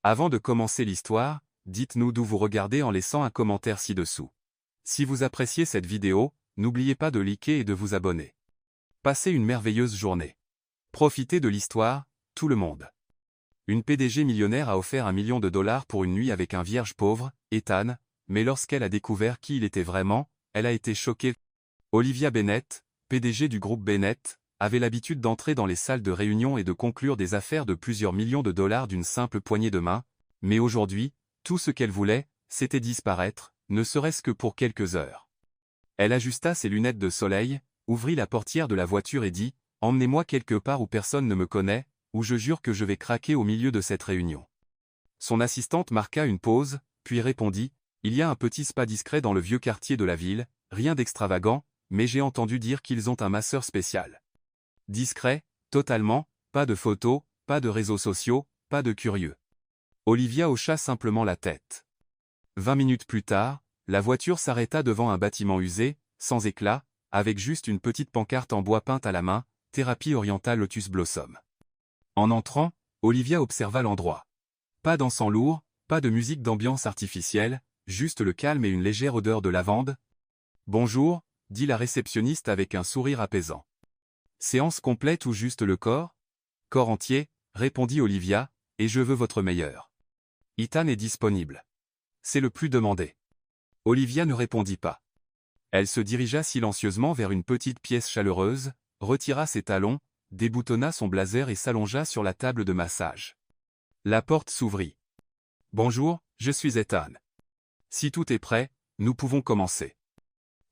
Avant de commencer l'histoire, dites-nous d'où vous regardez en laissant un commentaire ci-dessous. Si vous appréciez cette vidéo, n'oubliez pas de liker et de vous abonner. Passez une merveilleuse journée. Profitez de l'histoire, tout le monde. Une PDG millionnaire a offert $1 million pour une nuit avec un vierge pauvre, Ethan, mais lorsqu'elle a découvert qui il était vraiment, elle a été choquée. Olivia Bennett, PDG du groupe Bennett, avait l'habitude d'entrer dans les salles de réunion et de conclure des affaires de plusieurs millions de dollars d'une simple poignée de main, mais aujourd'hui, tout ce qu'elle voulait, c'était disparaître, ne serait-ce que pour quelques heures. Elle ajusta ses lunettes de soleil, ouvrit la portière de la voiture et dit « Emmenez-moi quelque part où personne ne me connaît, où je jure que je vais craquer au milieu de cette réunion. » Son assistante marqua une pause, puis répondit « Il y a un petit spa discret dans le vieux quartier de la ville, rien d'extravagant, mais j'ai entendu dire qu'ils ont un masseur spécial. » Discret, totalement, pas de photos, pas de réseaux sociaux, pas de curieux. Olivia hocha simplement la tête. 20 minutes plus tard, la voiture s'arrêta devant un bâtiment usé, sans éclat, avec juste une petite pancarte en bois peinte à la main, Thérapie orientale Lotus Blossom. En entrant, Olivia observa l'endroit. Pas d'encens lourd, pas de musique d'ambiance artificielle, juste le calme et une légère odeur de lavande. « Bonjour », dit la réceptionniste avec un sourire apaisant. « Séance complète ou juste le corps ?»« Corps entier », répondit Olivia, « et je veux votre meilleur. Ethan est disponible. C'est le plus demandé. » Olivia ne répondit pas. Elle se dirigea silencieusement vers une petite pièce chaleureuse, retira ses talons, déboutonna son blazer et s'allongea sur la table de massage. La porte s'ouvrit. « Bonjour, je suis Ethan. Si tout est prêt, nous pouvons commencer. »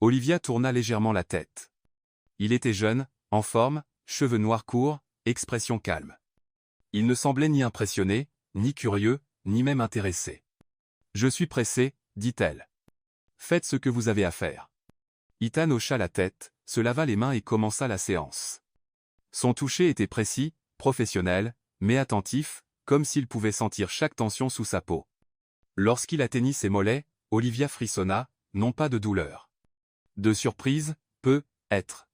Olivia tourna légèrement la tête. Il était jeune, en forme, cheveux noirs courts, expression calme. Il ne semblait ni impressionné, ni curieux, ni même intéressé. « Je suis pressée, dit-elle. Faites ce que vous avez à faire. » Ethan hocha la tête, se lava les mains et commença la séance. Son toucher était précis, professionnel, mais attentif, comme s'il pouvait sentir chaque tension sous sa peau. Lorsqu'il atteignit ses mollets, Olivia frissonna, non pas de douleur. De surprise, peut-être.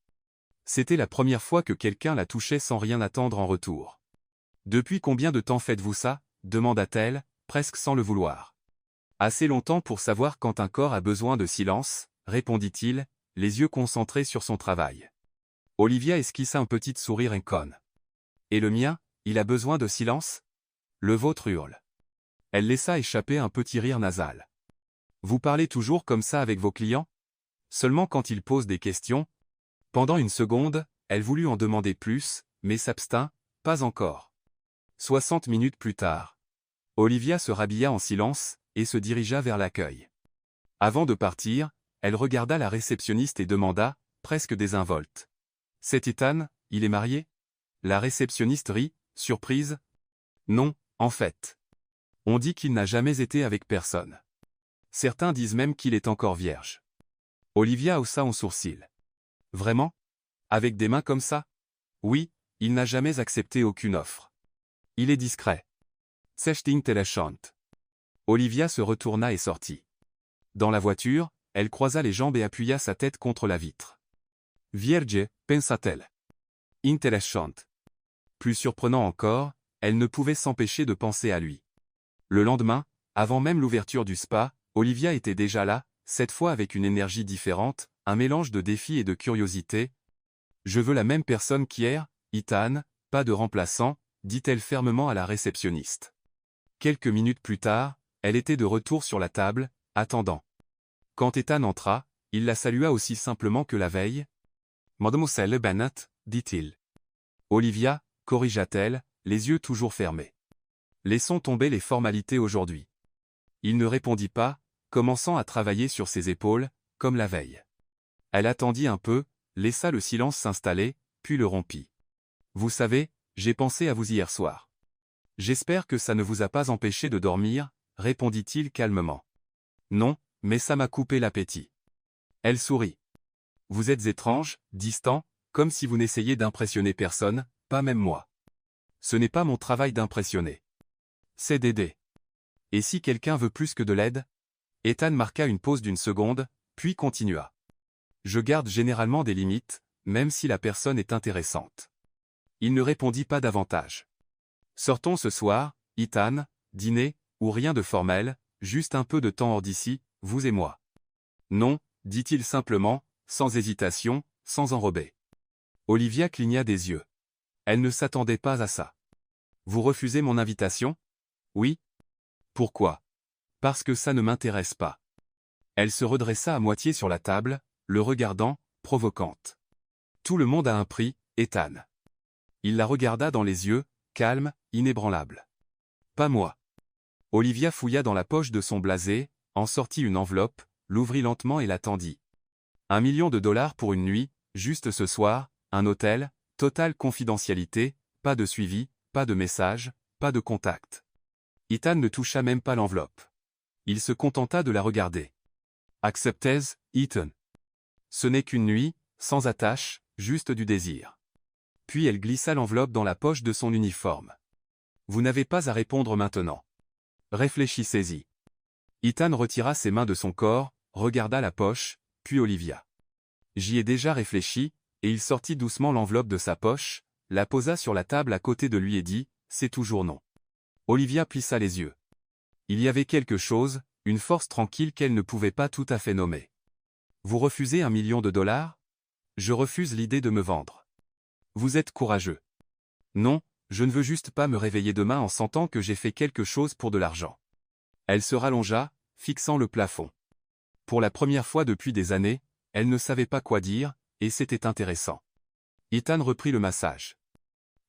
C'était la première fois que quelqu'un la touchait sans rien attendre en retour. « Depuis combien de temps faites-vous ça ?» demanda-t-elle, presque sans le vouloir. « Assez longtemps pour savoir quand un corps a besoin de silence, » répondit-il, les yeux concentrés sur son travail. Olivia esquissa un petit sourire inconne. « Et le mien, il a besoin de silence ?» Le vôtre hurle. Elle laissa échapper un petit rire nasal. « Vous parlez toujours comme ça avec vos clients ? Seulement quand ils posent des questions ?» Pendant une seconde, elle voulut en demander plus, mais s'abstint, pas encore. 60 minutes plus tard. Olivia se rhabilla en silence, et se dirigea vers l'accueil. Avant de partir, elle regarda la réceptionniste et demanda, presque désinvolte. « C'est Ethan, il est marié ?» La réceptionniste rit, surprise. « Non, en fait. On dit qu'il n'a jamais été avec personne. Certains disent même qu'il est encore vierge. » Olivia haussa un sourcil. « Vraiment ? Avec des mains comme ça ? » Oui, il n'a jamais accepté aucune offre. Il est discret. Sechting Telechant. Olivia se retourna et sortit. Dans la voiture, elle croisa les jambes et appuya sa tête contre la vitre. Vierge, pensa-t-elle. Intéressant. Plus surprenant encore, elle ne pouvait s'empêcher de penser à lui. Le lendemain, avant même l'ouverture du spa, Olivia était déjà là, cette fois avec une énergie différente, un mélange de défi et de curiosité. « Je veux la même personne qu'hier, Ethan, pas de remplaçant », dit-elle fermement à la réceptionniste. Quelques minutes plus tard, elle était de retour sur la table, attendant. Quand Ethan entra, il la salua aussi simplement que la veille. « Mademoiselle Bennett », dit-il. « Olivia », corrigea-t-elle, les yeux toujours fermés. « Laissons tomber les formalités aujourd'hui. » Il ne répondit pas, commençant à travailler sur ses épaules, comme la veille. Elle attendit un peu, laissa le silence s'installer, puis le rompit. « Vous savez, j'ai pensé à vous hier soir. J'espère que ça ne vous a pas empêché de dormir, » répondit-il calmement. « Non, mais ça m'a coupé l'appétit. » Elle sourit. « Vous êtes étrange, distant, comme si vous n'essayiez d'impressionner personne, pas même moi. Ce n'est pas mon travail d'impressionner. C'est d'aider. Et si quelqu'un veut plus que de l'aide ?» Ethan marqua une pause d'une seconde, puis continua. « Je garde généralement des limites, même si la personne est intéressante. » Il ne répondit pas davantage. « Sortons ce soir, Ethan, » dîner, ou rien de formel, juste un peu de temps hors d'ici, vous et moi. Non, dit-il simplement, sans hésitation, sans enrober. Olivia cligna des yeux. Elle ne s'attendait pas à ça. Vous refusez mon invitation? Oui. Pourquoi? Parce que ça ne m'intéresse pas. Elle se redressa à moitié sur la table, le regardant, provocante. Tout le monde a un prix, Ethan. Il la regarda dans les yeux, calme, inébranlable. Pas moi. Olivia fouilla dans la poche de son blasé, en sortit une enveloppe, l'ouvrit lentement et la tendit. $1 million pour une nuit, juste ce soir, un hôtel, totale confidentialité, pas de suivi, pas de message, pas de contact. Ethan ne toucha même pas l'enveloppe. Il se contenta de la regarder. Acceptez, Ethan. Ce n'est qu'une nuit, sans attache, juste du désir. Puis elle glissa l'enveloppe dans la poche de son uniforme. Vous n'avez pas à répondre maintenant. Réfléchissez-y. Ethan retira ses mains de son corps, regarda la poche, puis Olivia. J'y ai déjà réfléchi, et il sortit doucement l'enveloppe de sa poche, la posa sur la table à côté de lui et dit, c'est toujours non. Olivia plissa les yeux. Il y avait quelque chose, une force tranquille qu'elle ne pouvait pas tout à fait nommer. Vous refusez $1 million? Je refuse l'idée de me vendre. Vous êtes courageux. Non, je ne veux juste pas me réveiller demain en sentant que j'ai fait quelque chose pour de l'argent. Elle se rallongea, fixant le plafond. Pour la première fois depuis des années, elle ne savait pas quoi dire, et c'était intéressant. Ethan reprit le massage.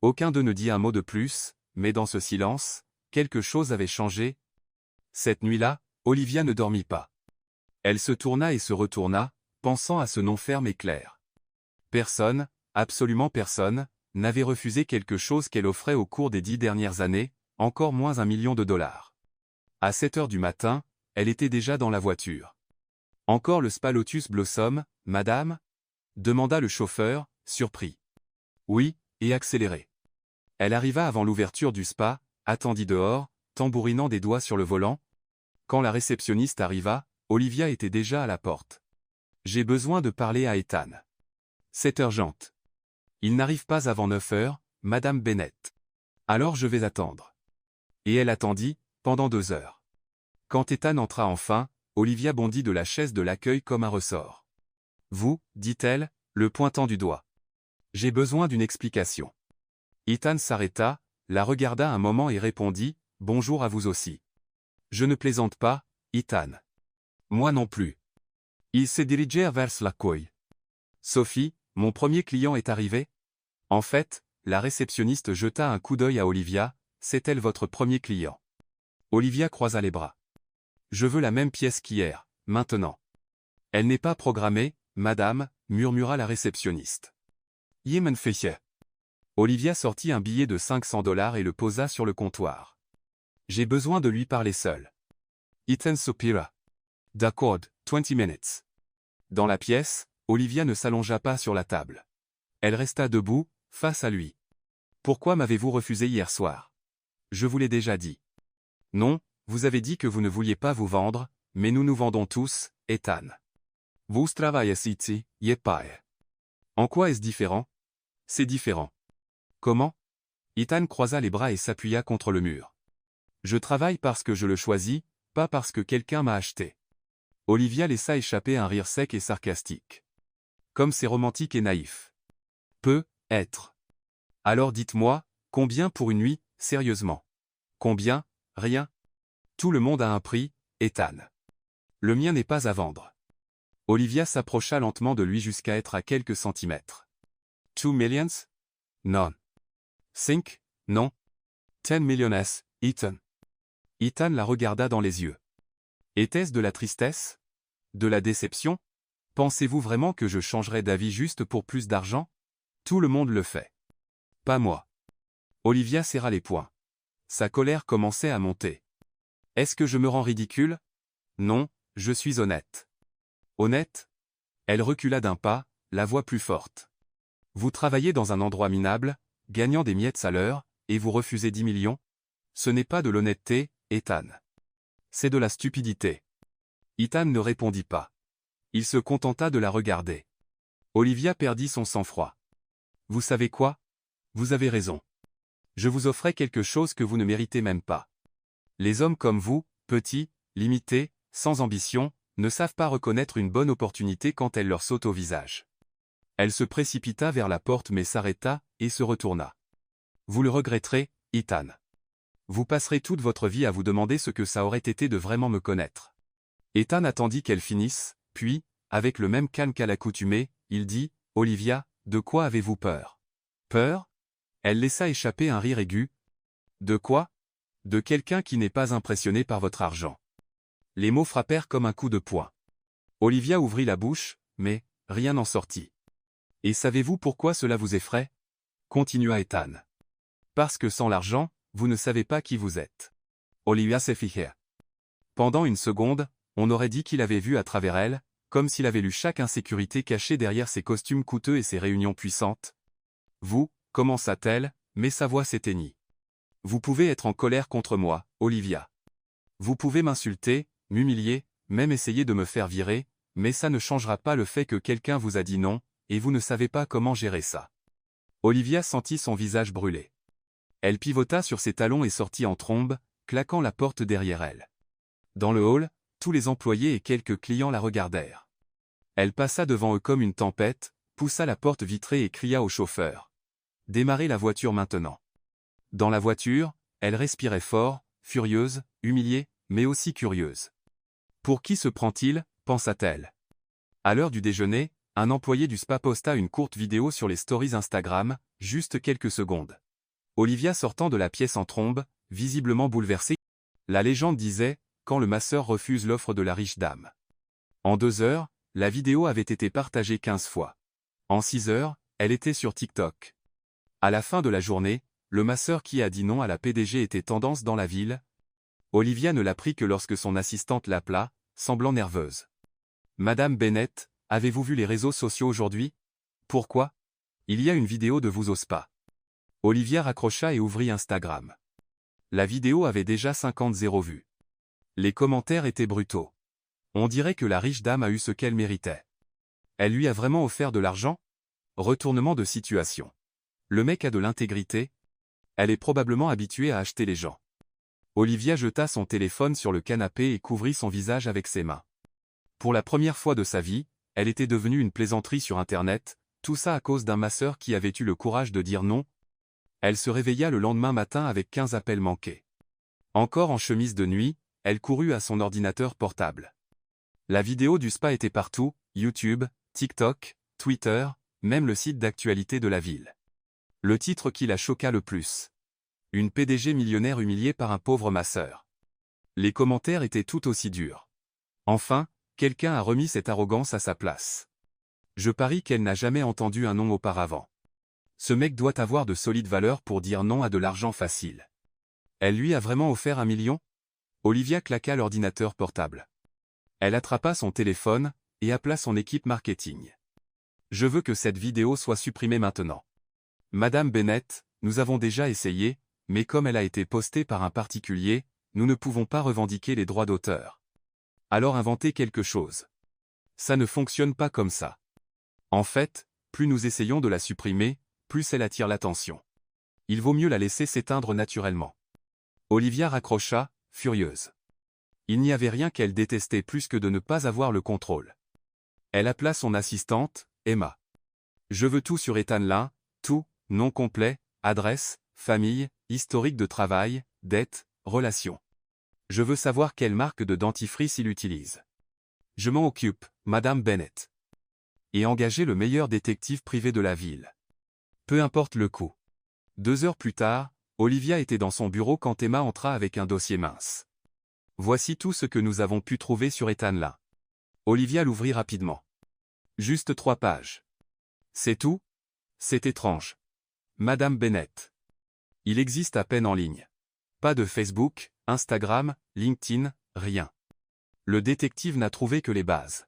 Aucun d'eux ne dit un mot de plus, mais dans ce silence, quelque chose avait changé. Cette nuit-là, Olivia ne dormit pas. Elle se tourna et se retourna, pensant à ce nom ferme et clair. Personne, absolument personne, n'avait refusé quelque chose qu'elle offrait au cours des 10 dernières années, encore moins $1 million. À 7 heures du matin, elle était déjà dans la voiture. Encore le Spa Lotus Blossom, madame? Demanda le chauffeur, surpris. Oui, et accéléré. Elle arriva avant l'ouverture du spa, attendit dehors, tambourinant des doigts sur le volant. Quand la réceptionniste arriva, Olivia était déjà à la porte. J'ai besoin de parler à Ethan. C'est urgente. Il n'arrive pas avant 9 heures, madame Bennett. Alors je vais attendre. Et elle attendit, pendant 2 heures. Quand Ethan entra enfin, Olivia bondit de la chaise de l'accueil comme un ressort. Vous, dit-elle, le pointant du doigt. J'ai besoin d'une explication. Ethan s'arrêta, la regarda un moment et répondit, bonjour à vous aussi. Je ne plaisante pas, Ethan. Moi non plus. Il s'est dirigé vers l'accueil. Sophie, mon premier client est arrivé? En fait, la réceptionniste jeta un coup d'œil à Olivia, c'est-elle votre premier client? Olivia croisa les bras. Je veux la même pièce qu'hier, maintenant. Elle n'est pas programmée, madame, murmura la réceptionniste. Yemen Feiche. Olivia sortit un billet de $500 et le posa sur le comptoir. J'ai besoin de lui parler seul. Ethan soupira. D'accord, 20 minutes. Dans la pièce, Olivia ne s'allongea pas sur la table. Elle resta debout, face à lui. Pourquoi m'avez-vous refusé hier soir? Je vous l'ai déjà dit. Non, vous avez dit que vous ne vouliez pas vous vendre, mais nous nous vendons tous, Ethan. Vous travaillez ici, yepae. En quoi est-ce différent? C'est différent. Comment? Ethan croisa les bras et s'appuya contre le mur. Je travaille parce que je le choisis, pas parce que quelqu'un m'a acheté. Olivia laissa échapper un rire sec et sarcastique. Comme c'est romantique et naïf. Peut être. Alors dites-moi, combien pour une nuit, sérieusement? Combien? Rien. Tout le monde a un prix, Ethan. Le mien n'est pas à vendre. Olivia s'approcha lentement de lui jusqu'à être à quelques centimètres. 2 millions? Non. 5? Non. 10 millions, Ethan. Ethan la regarda dans les yeux. Était-ce de la tristesse? De la déception? Pensez-vous vraiment que je changerais d'avis juste pour plus d'argent? Tout le monde le fait. Pas moi. Olivia serra les poings. Sa colère commençait à monter. Est-ce que je me rends ridicule? Non, je suis honnête. Honnête? Elle recula d'un pas, la voix plus forte. Vous travaillez dans un endroit minable, gagnant des miettes à l'heure, et vous refusez 10 millions? Ce n'est pas de l'honnêteté, Ethan. C'est de la stupidité. Ethan ne répondit pas. Il se contenta de la regarder. Olivia perdit son sang-froid. Vous savez quoi? Vous avez raison. Je vous offrais quelque chose que vous ne méritez même pas. Les hommes comme vous, petits, limités, sans ambition, ne savent pas reconnaître une bonne opportunité quand elle leur saute au visage. Elle se précipita vers la porte mais s'arrêta, et se retourna. Vous le regretterez, Ethan. Vous passerez toute votre vie à vous demander ce que ça aurait été de vraiment me connaître. Ethan attendit qu'elle finisse, puis, avec le même calme qu'à l'accoutumée, il dit, Olivia, de quoi avez-vous peur? Peur? Elle laissa échapper un rire aigu. De quoi? De quelqu'un qui n'est pas impressionné par votre argent. Les mots frappèrent comme un coup de poing. Olivia ouvrit la bouche, mais rien n'en sortit. Et savez-vous pourquoi cela vous effraie? Continua Ethan. Parce que sans l'argent, vous ne savez pas qui vous êtes. Olivia se fija. Pendant une seconde, on aurait dit qu'il avait vu à travers elle, comme s'il avait lu chaque insécurité cachée derrière ses costumes coûteux et ses réunions puissantes. Vous, commença-t-elle, mais sa voix s'éteignit. Vous pouvez être en colère contre moi, Olivia. Vous pouvez m'insulter, m'humilier, même essayer de me faire virer, mais ça ne changera pas le fait que quelqu'un vous a dit non, et vous ne savez pas comment gérer ça. Olivia sentit son visage brûler. Elle pivota sur ses talons et sortit en trombe, claquant la porte derrière elle. Dans le hall, tous les employés et quelques clients la regardèrent. Elle passa devant eux comme une tempête, poussa la porte vitrée et cria au chauffeur. « Démarrez la voiture maintenant. » Dans la voiture, elle respirait fort, furieuse, humiliée, mais aussi curieuse. Pour qui se prend-il, pensa-t-elle. À l'heure du déjeuner, un employé du spa posta une courte vidéo sur les stories Instagram, juste quelques secondes. Olivia sortant de la pièce en trombe, visiblement bouleversée. La légende disait, quand le masseur refuse l'offre de la riche dame. En 2 heures, la vidéo avait été partagée 15 fois. En 6 heures, elle était sur TikTok. À la fin de la journée, le masseur qui a dit non à la PDG était tendance dans la ville. Olivia ne l'apprit que lorsque son assistante l'appela, semblant nerveuse. « Madame Bennett, avez-vous vu les réseaux sociaux aujourd'hui? Pourquoi? Il y a une vidéo de vous au spa. » Olivia raccrocha et ouvrit Instagram. La vidéo avait déjà 50 vues. Les commentaires étaient brutaux. On dirait que la riche dame a eu ce qu'elle méritait. Elle lui a vraiment offert de l'argent? Retournement de situation. Le mec a de l'intégrité? Elle est probablement habituée à acheter les gens. Olivia jeta son téléphone sur le canapé et couvrit son visage avec ses mains. Pour la première fois de sa vie, elle était devenue une plaisanterie sur Internet, tout ça à cause d'un masseur qui avait eu le courage de dire non. Elle se réveilla le lendemain matin avec 15 appels manqués. Encore en chemise de nuit, elle courut à son ordinateur portable. La vidéo du spa était partout, YouTube, TikTok, Twitter, même le site d'actualité de la ville. Le titre qui la choqua le plus. Une PDG millionnaire humiliée par un pauvre masseur. Les commentaires étaient tout aussi durs. Enfin, quelqu'un a remis cette arrogance à sa place. Je parie qu'elle n'a jamais entendu un non auparavant. Ce mec doit avoir de solides valeurs pour dire non à de l'argent facile. Elle lui a vraiment offert 1 million? Olivia claqua l'ordinateur portable. Elle attrapa son téléphone, et appela son équipe marketing. Je veux que cette vidéo soit supprimée maintenant. Madame Bennett, nous avons déjà essayé, mais comme elle a été postée par un particulier, nous ne pouvons pas revendiquer les droits d'auteur. Alors inventez quelque chose. Ça ne fonctionne pas comme ça. En fait, plus nous essayons de la supprimer, plus elle attire l'attention. Il vaut mieux la laisser s'éteindre naturellement. Olivia raccrocha, furieuse. Il n'y avait rien qu'elle détestait plus que de ne pas avoir le contrôle. Elle appela son assistante, Emma. Je veux tout sur Ethan Lin, tout, nom complet, adresse, famille, historique de travail, dettes, relations. Je veux savoir quelle marque de dentifrice il utilise. Je m'en occupe, Madame Bennett. Et engager le meilleur détective privé de la ville. Peu importe le coût. 2 heures plus tard, Olivia était dans son bureau quand Emma entra avec un dossier mince. Voici tout ce que nous avons pu trouver sur Ethan Lin. Olivia l'ouvrit rapidement. Juste 3 pages. C'est tout? C'est étrange. Madame Bennett. Il existe à peine en ligne. Pas de Facebook, Instagram, LinkedIn, rien. Le détective n'a trouvé que les bases.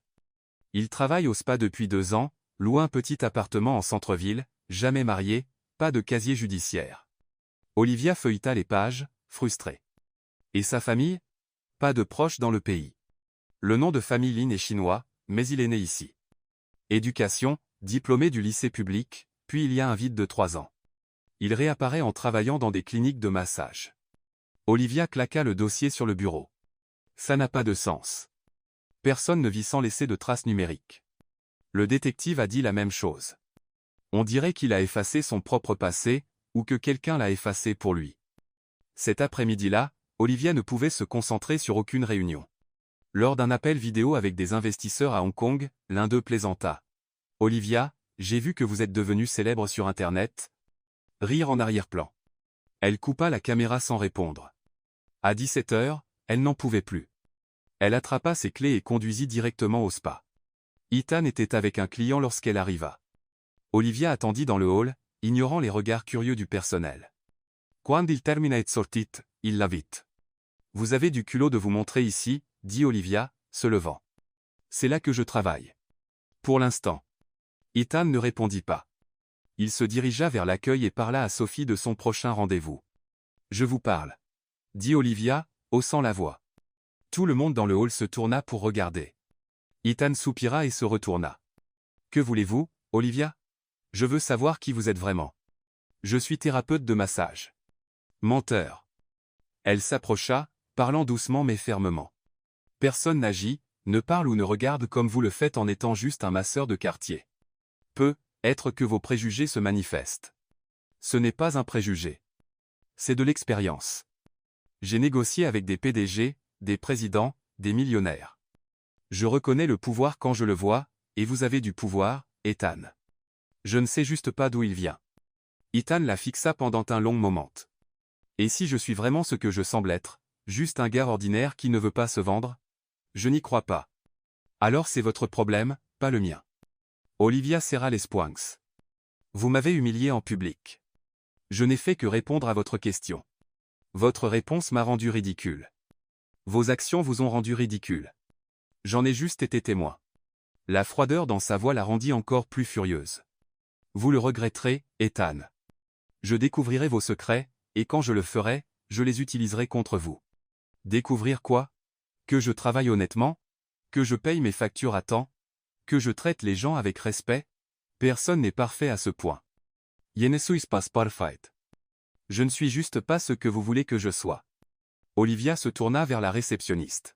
Il travaille au spa depuis 2 ans, loue un petit appartement en centre-ville, jamais marié, pas de casier judiciaire. Olivia feuilleta les pages, frustrée. Et sa famille? Pas de proches dans le pays. Le nom de famille Lin est chinois, mais il est né ici. Éducation, diplômé du lycée public, puis il y a un vide de 3 ans. Il réapparaît en travaillant dans des cliniques de massage. Olivia claqua le dossier sur le bureau. Ça n'a pas de sens. Personne ne vit sans laisser de traces numériques. Le détective a dit la même chose. On dirait qu'il a effacé son propre passé, ou que quelqu'un l'a effacé pour lui. Cet après-midi-là, Olivia ne pouvait se concentrer sur aucune réunion. Lors d'un appel vidéo avec des investisseurs à Hong Kong, l'un d'eux plaisanta. « Olivia, j'ai vu que vous êtes devenue célèbre sur Internet. » Rire en arrière-plan. Elle coupa la caméra sans répondre. À 17h, elle n'en pouvait plus. Elle attrapa ses clés et conduisit directement au spa. Ethan était avec un client lorsqu'elle arriva. Olivia attendit dans le hall, ignorant les regards curieux du personnel. Quand il termina et sortit, il la vit. Vous avez du culot de vous montrer ici, dit Olivia, se levant. C'est là que je travaille. Pour l'instant. Ethan ne répondit pas. Il se dirigea vers l'accueil et parla à Sophie de son prochain rendez-vous. Je vous parle. Dit Olivia, haussant la voix. Tout le monde dans le hall se tourna pour regarder. Ethan soupira et se retourna. Que voulez-vous, Olivia? Je veux savoir qui vous êtes vraiment. Je suis thérapeute de massage. Menteur. Elle s'approcha, parlant doucement mais fermement. Personne n'agit, ne parle ou ne regarde comme vous le faites en étant juste un masseur de quartier. Peut-être que vos préjugés se manifestent. Ce n'est pas un préjugé. C'est de l'expérience. J'ai négocié avec des PDG, des présidents, des millionnaires. Je reconnais le pouvoir quand je le vois, et vous avez du pouvoir, Ethan. Je ne sais juste pas d'où il vient. Ethan la fixa pendant un long moment. Et si je suis vraiment ce que je semble être, juste un gars ordinaire qui ne veut pas se vendre? Je n'y crois pas. Alors c'est votre problème, pas le mien. Olivia serra les poings. Vous m'avez humilié en public. Je n'ai fait que répondre à votre question. Votre réponse m'a rendu ridicule. Vos actions vous ont rendu ridicule. J'en ai juste été témoin. La froideur dans sa voix la rendit encore plus furieuse. Vous le regretterez, Ethan. Je découvrirai vos secrets, et quand je le ferai, je les utiliserai contre vous. Découvrir quoi? Que je travaille honnêtement? Que je paye mes factures à temps? Que je traite les gens avec respect? Personne n'est parfait à ce point. Je ne suis pas parfait. Je ne suis juste pas ce que vous voulez que je sois. Olivia se tourna vers la réceptionniste.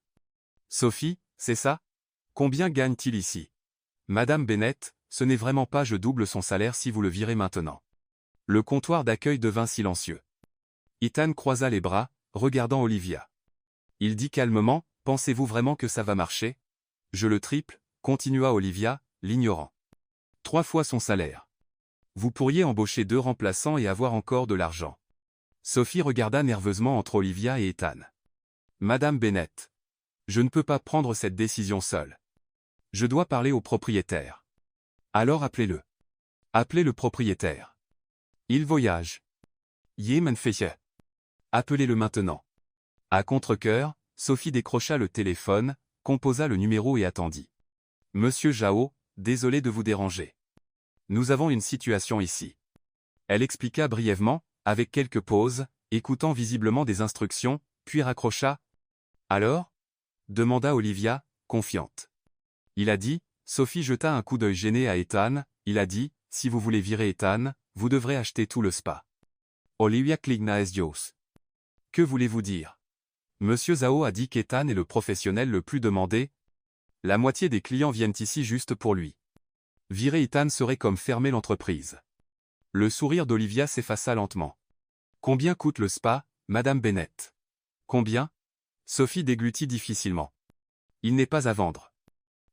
Sophie, c'est ça? Combien gagne-t-il ici? Madame Bennett, ce n'est vraiment pas je double son salaire si vous le virez maintenant. Le comptoir d'accueil devint silencieux. Ethan croisa les bras, regardant Olivia. Il dit calmement, pensez-vous vraiment que ça va marcher? Je le triple, continua Olivia, l'ignorant. 3 fois son salaire. Vous pourriez embaucher 2 remplaçants et avoir encore de l'argent. Sophie regarda nerveusement entre Olivia et Ethan. Madame Bennett. Je ne peux pas prendre cette décision seule. Je dois parler au propriétaire. Alors appelez-le. Appelez le propriétaire. Il voyage. Yemen fait. Appelez-le maintenant. À contre-cœur, Sophie décrocha le téléphone, composa le numéro et attendit. Monsieur Zhao, désolé de vous déranger. Nous avons une situation ici. Elle expliqua brièvement, avec quelques pauses, écoutant visiblement des instructions, puis raccrocha. Alors? Demanda Olivia, confiante. Il a dit, Sophie jeta un coup d'œil gêné à Ethan, il a dit, si vous voulez virer Ethan, vous devrez acheter tout le spa. Olivia cligna es yeux. Que voulez-vous dire? Monsieur Zhao a dit qu'Ethan est le professionnel le plus demandé. La moitié des clients viennent ici juste pour lui. Virer Ethan serait comme fermer l'entreprise. Le sourire d'Olivia s'effaça lentement. Combien coûte le spa, Madame Bennett? Combien? Sophie déglutit difficilement. Il n'est pas à vendre.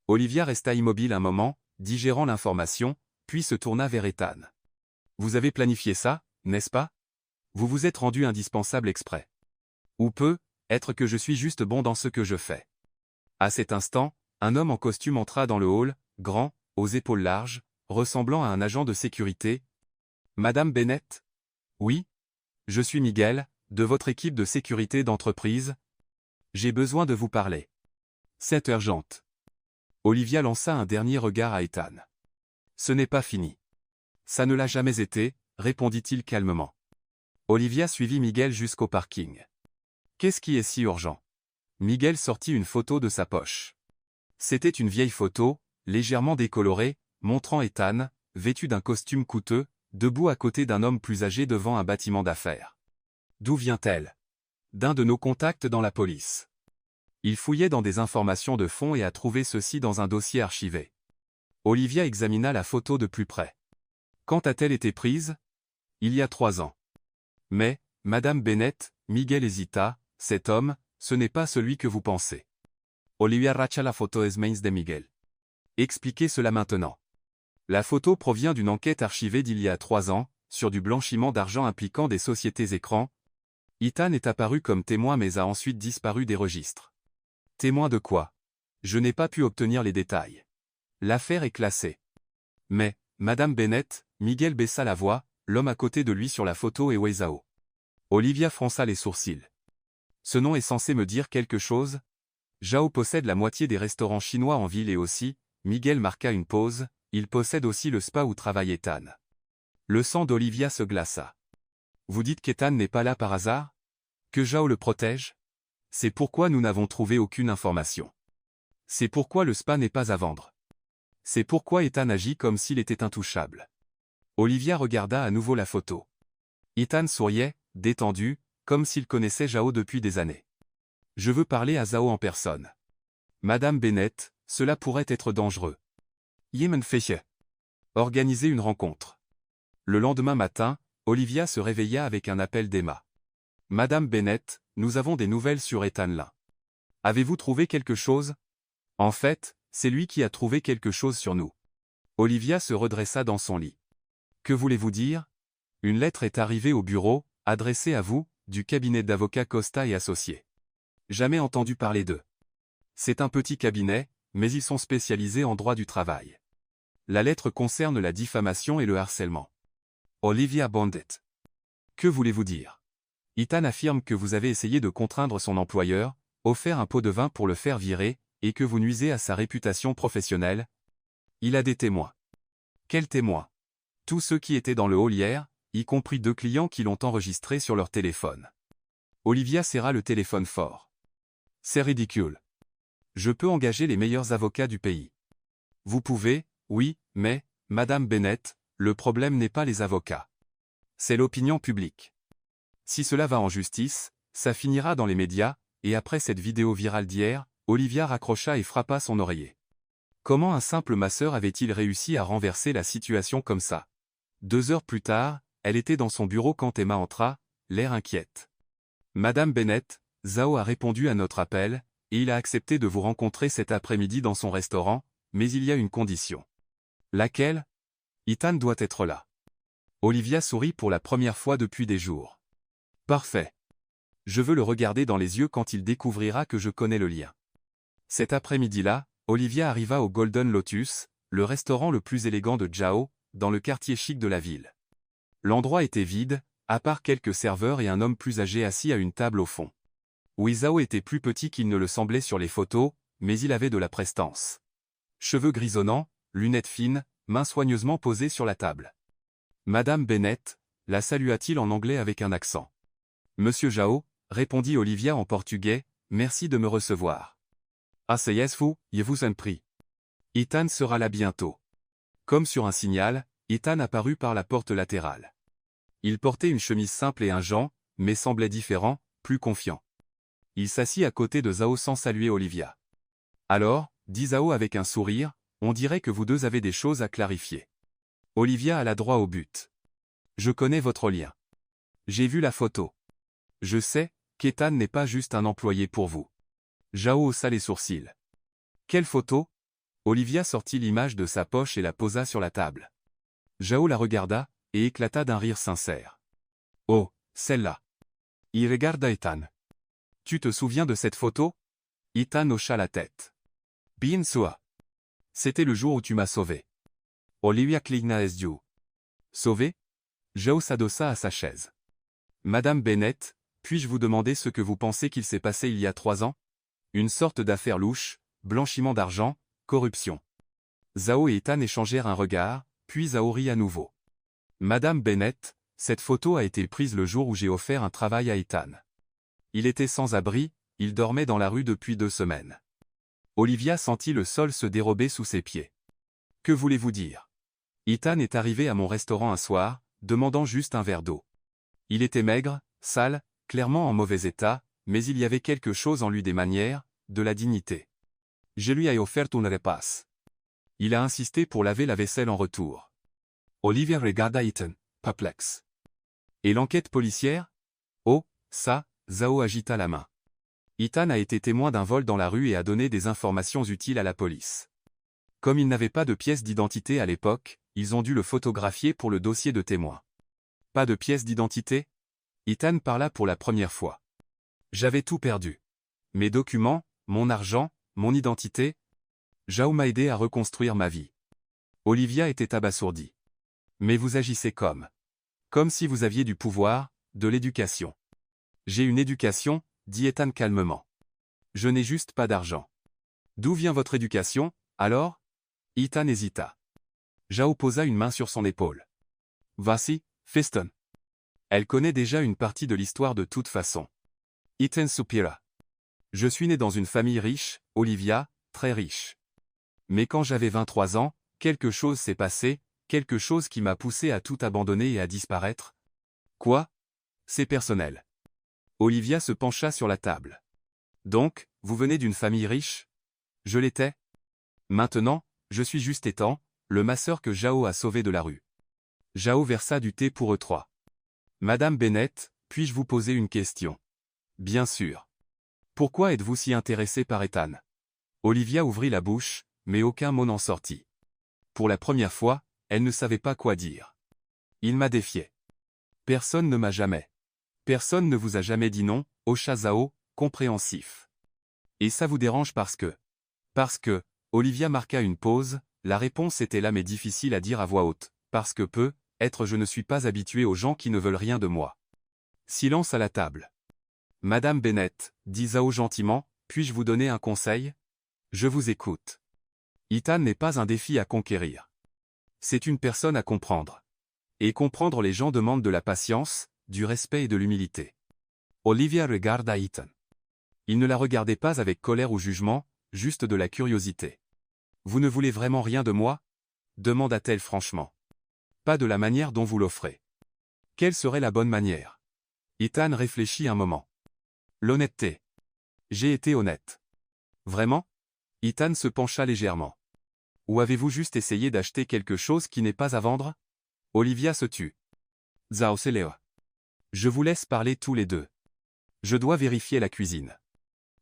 Olivia resta immobile un moment, digérant l'information, puis se tourna vers Ethan. Vous avez planifié ça, n'est-ce pas? Vous vous êtes rendu indispensable exprès. Ou peut-être que je suis juste bon dans ce que je fais. À cet instant, un homme en costume entra dans le hall, grand, aux épaules larges, ressemblant à un agent de sécurité. Madame Bennett? Oui? Je suis Miguel, de votre équipe de sécurité d'entreprise. J'ai besoin de vous parler. C'est urgente. Olivia lança un dernier regard à Ethan. Ce n'est pas fini. Ça ne l'a jamais été, répondit-il calmement. Olivia suivit Miguel jusqu'au parking. Qu'est-ce qui est si urgent? Miguel sortit une photo de sa poche. C'était une vieille photo, légèrement décolorée, montrant Ethan, vêtu d'un costume coûteux, debout à côté d'un homme plus âgé devant un bâtiment d'affaires. D'où vient-elle? d'un de nos contacts dans la police. Il fouillait dans des informations de fond et a trouvé ceci dans un dossier archivé. Olivia examina la photo de plus près. Quand a-t-elle été prise? Il y a 3 ans. Mais, Madame Bennett, Miguel hésita, cet homme, ce n'est pas celui que vous pensez. Olivia racha la photo es mains de Miguel. Expliquez cela maintenant. La photo provient d'une enquête archivée d'il y a 3 ans, sur du blanchiment d'argent impliquant des sociétés écrans. Ethan est apparu comme témoin mais a ensuite disparu des registres. Témoin de quoi? Je n'ai pas pu obtenir les détails. L'affaire est classée. Mais, Madame Bennett, Miguel baissa la voix, l'homme à côté de lui sur la photo est Wei Zhao. Olivia fronça les sourcils. Ce nom est censé me dire quelque chose? Zhao possède la moitié des restaurants chinois en ville et aussi, Miguel marqua une pause, il possède aussi le spa où travaille Ethan. Le sang d'Olivia se glaça. Vous dites qu'Ethan n'est pas là par hasard? Que Zhao le protège? C'est pourquoi nous n'avons trouvé aucune information. C'est pourquoi le spa n'est pas à vendre. C'est pourquoi Ethan agit comme s'il était intouchable. Olivia regarda à nouveau la photo. Ethan souriait, détendu, comme s'il connaissait Zhao depuis des années. Je veux parler à Zhao en personne. Madame Bennett, cela pourrait être dangereux. Yemen Feiche. Organiser une rencontre. Le lendemain matin, Olivia se réveilla avec un appel d'Emma. Madame Bennett, nous avons des nouvelles sur Ethan Lin. Avez-vous trouvé quelque chose? En fait, c'est lui qui a trouvé quelque chose sur nous. Olivia se redressa dans son lit. Que voulez-vous dire? Une lettre est arrivée au bureau, adressée à vous, du cabinet d'avocats Costa et Associés. Jamais entendu parler d'eux. C'est un petit cabinet, mais ils sont spécialisés en droit du travail. La lettre concerne la diffamation et le harcèlement. Olivia Bondet. Que voulez-vous dire? Ethan affirme que vous avez essayé de contraindre son employeur, offert un pot de vin pour le faire virer, et que vous nuisez à sa réputation professionnelle. Il a des témoins. Quels témoins? Tous ceux qui étaient dans le hall hier, y compris 2 clients qui l'ont enregistré sur leur téléphone. Olivia serra le téléphone fort. C'est ridicule. Je peux engager les meilleurs avocats du pays. Vous pouvez, oui, mais, Madame Bennett, le problème n'est pas les avocats. C'est l'opinion publique. Si cela va en justice, ça finira dans les médias, et après cette vidéo virale d'hier, Olivia raccrocha et frappa son oreiller. Comment un simple masseur avait-il réussi à renverser la situation comme ça? 2 heures plus tard, elle était dans son bureau quand Emma entra, l'air inquiète. Madame Bennett, Zhao a répondu à notre appel, et il a accepté de vous rencontrer cet après-midi dans son restaurant, mais il y a une condition. Laquelle? Ethan doit être là. Olivia sourit pour la première fois depuis des jours. Parfait. Je veux le regarder dans les yeux quand il découvrira que je connais le lien. Cet après-midi-là, Olivia arriva au Golden Lotus, le restaurant le plus élégant de Zhao, dans le quartier chic de la ville. L'endroit était vide, à part quelques serveurs et un homme plus âgé assis à une table au fond. Oui, Zhao était plus petit qu'il ne le semblait sur les photos, mais il avait de la prestance. Cheveux grisonnants, lunettes fines, mains soigneusement posées sur la table. Madame Bennett, la salua-t-il en anglais avec un accent. Monsieur Zhao, répondit Olivia en portugais, merci de me recevoir. Asseyez-vous, je vous en prie. Ethan sera là bientôt. Comme sur un signal, Ethan apparut par la porte latérale. Il portait une chemise simple et un jean, mais semblait différent, plus confiant. Il s'assit à côté de Zhao sans saluer Olivia. Alors, dit Zhao avec un sourire, on dirait que vous deux avez des choses à clarifier. Olivia alla droit au but. Je connais votre lien. J'ai vu la photo. Je sais qu'Ethan n'est pas juste un employé pour vous. Zhao haussa les sourcils. Quelle photo? Olivia sortit l'image de sa poche et la posa sur la table. Zhao la regarda, et éclata d'un rire sincère. Oh, celle-là. Il regarda Ethan. Tu te souviens de cette photo? Ethan hocha la tête. Bien sûr. C'était le jour où tu m'as sauvé. Olivia cligna les yeux. Sauvé? Zhao s'adossa à sa chaise. Madame Bennett, puis-je vous demander ce que vous pensez qu'il s'est passé il y a 3 ans? Une sorte d'affaire louche, blanchiment d'argent, corruption. Zhao et Ethan échangèrent un regard, puis Zhao rit à nouveau. Madame Bennett, cette photo a été prise le jour où j'ai offert un travail à Ethan. Il était sans abri, il dormait dans la rue depuis 2 semaines. Olivia sentit le sol se dérober sous ses pieds. Que voulez-vous dire? Ethan est arrivé à mon restaurant un soir, demandant juste un verre d'eau. Il était maigre, sale, clairement en mauvais état, mais il y avait quelque chose en lui, des manières, de la dignité. Je lui ai offert un repas. Il a insisté pour laver la vaisselle en retour. Olivia regarda Ethan, perplexe. Et l'enquête policière? Oh, ça, Zhao agita la main. Ethan a été témoin d'un vol dans la rue et a donné des informations utiles à la police. Comme il n'avait pas de pièce d'identité à l'époque, ils ont dû le photographier pour le dossier de témoin. Pas de pièce d'identité? Ethan parla pour la première fois. J'avais tout perdu. Mes documents, mon argent, mon identité. Zhao m'a aidé à reconstruire ma vie. Olivia était abasourdie. Mais vous agissez comme si vous aviez du pouvoir, de l'éducation. J'ai une éducation, dit Ethan calmement. Je n'ai juste pas d'argent. D'où vient votre éducation, alors? Ethan hésita. Zhao posa une main sur son épaule. Voici, Feston. Elle connaît déjà une partie de l'histoire de toute façon. Ethan soupira. Je suis né dans une famille riche, Olivia, très riche. Mais quand j'avais 23 ans, quelque chose s'est passé, quelque chose qui m'a poussé à tout abandonner et à disparaître. Quoi? C'est personnel. Olivia se pencha sur la table. Donc, vous venez d'une famille riche? Je l'étais. Maintenant, je suis juste Ethan, le masseur que Zhao a sauvé de la rue. Zhao versa du thé pour eux trois. Madame Bennett, puis-je vous poser une question? Bien sûr. Pourquoi êtes-vous si intéressée par Ethan? Olivia ouvrit la bouche, mais aucun mot n'en sortit. Pour la première fois, elle ne savait pas quoi dire. Il m'a défié. Personne ne m'a jamais. Personne ne vous a jamais dit non, hocha Zhao, compréhensif. Et ça vous dérange parce que, Olivia marqua une pause, la réponse était là mais difficile à dire à voix haute, parce que je ne suis pas habitué aux gens qui ne veulent rien de moi. Silence à la table. Madame Bennett, dit Zhao gentiment, puis-je vous donner un conseil? Je vous écoute. Ethan n'est pas un défi à conquérir. C'est une personne à comprendre. Et comprendre les gens demande de la patience, du respect et de l'humilité. Olivia regarda Ethan. Il ne la regardait pas avec colère ou jugement, juste de la curiosité. Vous ne voulez vraiment rien de moi? Demanda-t-elle franchement. Pas de la manière dont vous l'offrez. Quelle serait la bonne manière? Ethan réfléchit un moment. L'honnêteté. J'ai été honnête. Vraiment? Ethan se pencha légèrement. Ou avez-vous juste essayé d'acheter quelque chose qui n'est pas à vendre? Olivia se tut. Zhao se leva. Je vous laisse parler tous les deux. Je dois vérifier la cuisine.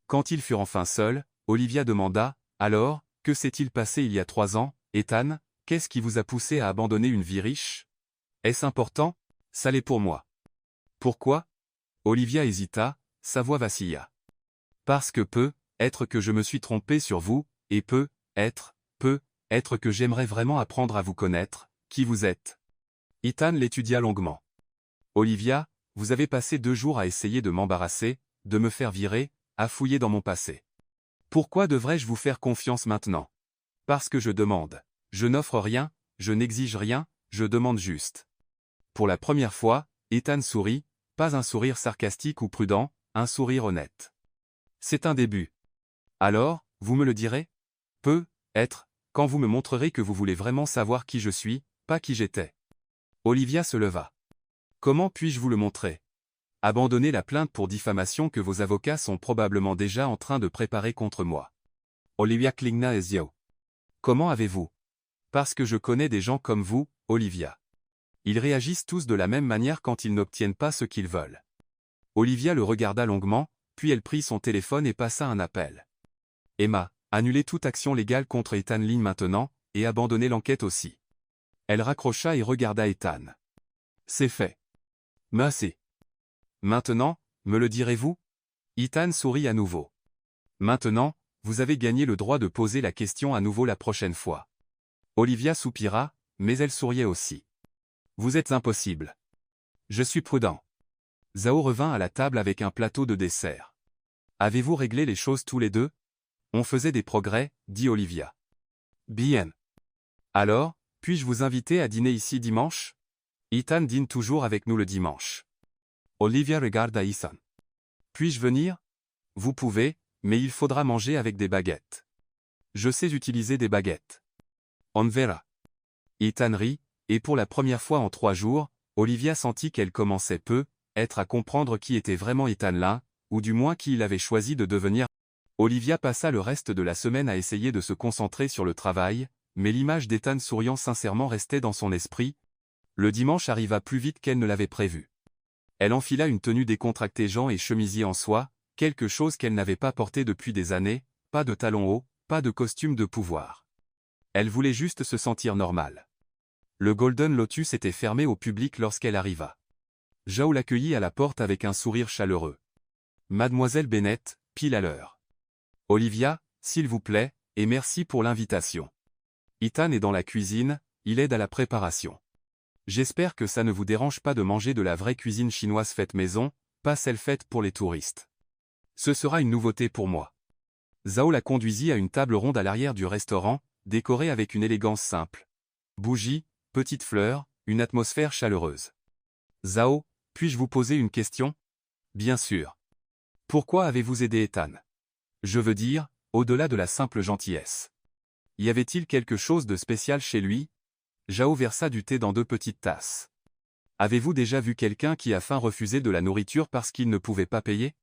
Quand ils furent enfin seuls, Olivia demanda, alors, que s'est-il passé il y a 3 ans, Ethan, qu'est-ce qui vous a poussé à abandonner une vie riche? Est-ce important? Ça l'est pour moi. Pourquoi? Olivia hésita, sa voix vacilla. Parce que être que je me suis trompé sur vous, et être que j'aimerais vraiment apprendre à vous connaître, qui vous êtes. Ethan l'étudia longuement. Olivia, vous avez passé 2 jours à essayer de m'embarrasser, de me faire virer, à fouiller dans mon passé. Pourquoi devrais-je vous faire confiance maintenant? Parce que je demande. Je n'offre rien, je n'exige rien, je demande juste. Pour la première fois, Ethan sourit, pas un sourire sarcastique ou prudent, un sourire honnête. C'est un début. Alors, vous me le direz? Être, quand vous me montrerez que vous voulez vraiment savoir qui je suis, pas qui j'étais. Olivia se leva. Comment puis-je vous le montrer? Abandonnez la plainte pour diffamation que vos avocats sont probablement déjà en train de préparer contre moi. Olivia cligna les yeux. Comment avez-vous? Parce que je connais des gens comme vous, Olivia. Ils réagissent tous de la même manière quand ils n'obtiennent pas ce qu'ils veulent. Olivia le regarda longuement, puis elle prit son téléphone et passa un appel. Emma, annulez toute action légale contre Ethan Lynn maintenant, et abandonnez l'enquête aussi. Elle raccrocha et regarda Ethan. C'est fait. Merci. Maintenant, me le direz-vous? Ethan sourit à nouveau. Maintenant, vous avez gagné le droit de poser la question à nouveau la prochaine fois. Olivia soupira, mais elle souriait aussi. Vous êtes impossible. Je suis prudent. Zhao revint à la table avec un plateau de dessert. Avez-vous réglé les choses tous les deux? On faisait des progrès, dit Olivia. Bien. Alors, puis-je vous inviter à dîner ici dimanche? Ethan dîne toujours avec nous le dimanche. Olivia regarda Ethan. Puis-je venir? Vous pouvez, mais il faudra manger avec des baguettes. Je sais utiliser des baguettes. On verra. Ethan rit, et pour la première fois en 3 jours, Olivia sentit qu'elle commençait être à comprendre qui était vraiment Ethan Lin, ou du moins qui il avait choisi de devenir. Olivia passa le reste de la semaine à essayer de se concentrer sur le travail, mais l'image d'Ethan souriant sincèrement restait dans son esprit. Le dimanche arriva plus vite qu'elle ne l'avait prévu. Elle enfila une tenue décontractée jean et chemisier en soie, quelque chose qu'elle n'avait pas porté depuis des années, pas de talons hauts, pas de costume de pouvoir. Elle voulait juste se sentir normale. Le Golden Lotus était fermé au public lorsqu'elle arriva. Zhao l'accueillit à la porte avec un sourire chaleureux. Mademoiselle Bennett, pile à l'heure. Olivia, s'il vous plaît, et merci pour l'invitation. Ethan est dans la cuisine, il aide à la préparation. J'espère que ça ne vous dérange pas de manger de la vraie cuisine chinoise faite maison, pas celle faite pour les touristes. Ce sera une nouveauté pour moi. Zhao la conduisit à une table ronde à l'arrière du restaurant, décorée avec une élégance simple. Bougies, petites fleurs, une atmosphère chaleureuse. Zhao, puis-je vous poser une question? Bien sûr. Pourquoi avez-vous aidé Ethan? Je veux dire, au-delà de la simple gentillesse. Y avait-il quelque chose de spécial chez lui? Zhao versa du thé dans 2 petites tasses. Avez-vous déjà vu quelqu'un qui a faim refuser de la nourriture parce qu'il ne pouvait pas payer?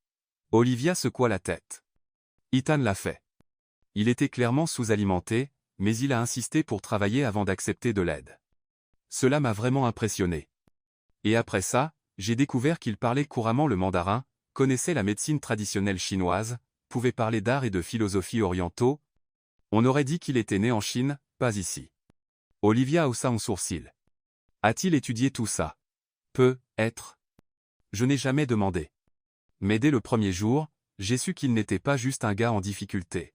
Olivia secoua la tête. Ethan l'a fait. Il était clairement sous-alimenté, mais il a insisté pour travailler avant d'accepter de l'aide. Cela m'a vraiment impressionné. Et après ça, j'ai découvert qu'il parlait couramment le mandarin, connaissait la médecine traditionnelle chinoise, pouvait parler d'art et de philosophie orientaux. On aurait dit qu'il était né en Chine, pas ici. Olivia haussa un sourcil. A-t-il étudié tout ça? Peut-être. Je n'ai jamais demandé. Mais dès le premier jour, j'ai su qu'il n'était pas juste un gars en difficulté.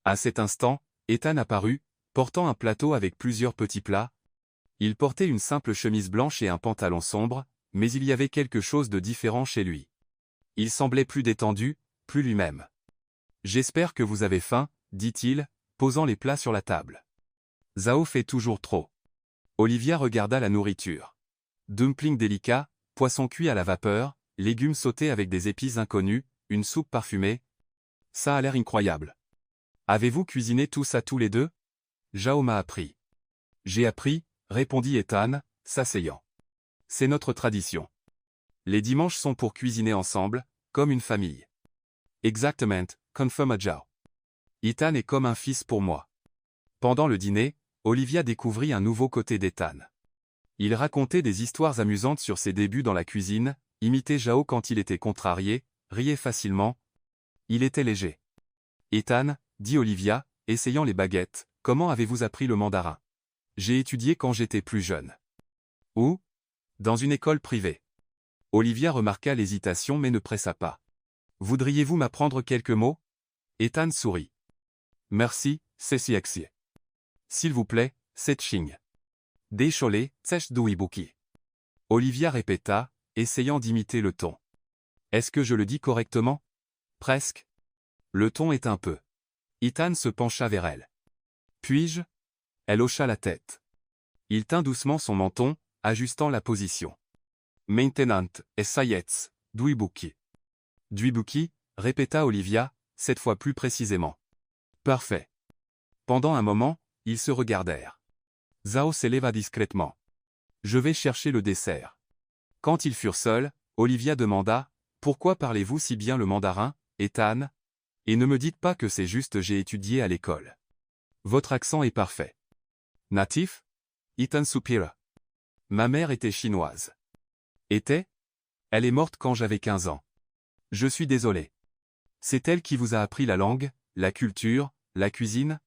À cet instant, Ethan apparut, portant un plateau avec plusieurs petits plats. Il portait une simple chemise blanche et un pantalon sombre, mais il y avait quelque chose de différent chez lui. Il semblait plus détendu, plus lui-même. J'espère que vous avez faim, dit-il, posant les plats sur la table. Zhao fait toujours trop. Olivia regarda la nourriture. Dumplings délicats, poisson cuit à la vapeur, légumes sautés avec des épices inconnues, une soupe parfumée. Ça a l'air incroyable. Avez-vous cuisiné tout ça tous les deux? Zhao m'a appris. J'ai appris, répondit Ethan, s'asseyant. C'est notre tradition. Les dimanches sont pour cuisiner ensemble, comme une famille. Exactement, confirma Zhao. Ethan est comme un fils pour moi. Pendant le dîner, Olivia découvrit un nouveau côté d'Ethan. Il racontait des histoires amusantes sur ses débuts dans la cuisine, imitait Zhao quand il était contrarié, riait facilement. Il était léger. Ethan, dit Olivia, essayant les baguettes, comment avez-vous appris le mandarin? J'ai étudié quand j'étais plus jeune. Où? Dans une école privée. Olivia remarqua l'hésitation mais ne pressa pas. Voudriez-vous m'apprendre quelques mots? Ethan sourit. Merci, c'est axi. S'il vous plaît, c'est ching. Décholé, tsesh douibuki. Olivia répéta, essayant d'imiter le ton. Est-ce que je le dis correctement? Presque. Le ton est un peu. Ethan se pencha vers elle. Puis-je? Elle hocha la tête. Il tint doucement son menton, ajustant la position. Maintenant, essayets, douibuki. Douibuki, répéta Olivia, cette fois plus précisément. Parfait. Pendant un moment, ils se regardèrent. Zhao s'éleva discrètement. Je vais chercher le dessert. Quand ils furent seuls, Olivia demanda, pourquoi parlez-vous si bien le mandarin, Ethan? Et ne me dites pas que c'est juste j'ai étudié à l'école. Votre accent est parfait. Natif? Ethan soupira. Ma mère était chinoise. Était? Elle est morte quand j'avais 15 ans. Je suis désolé. C'est elle qui vous a appris la langue, la culture, la cuisine?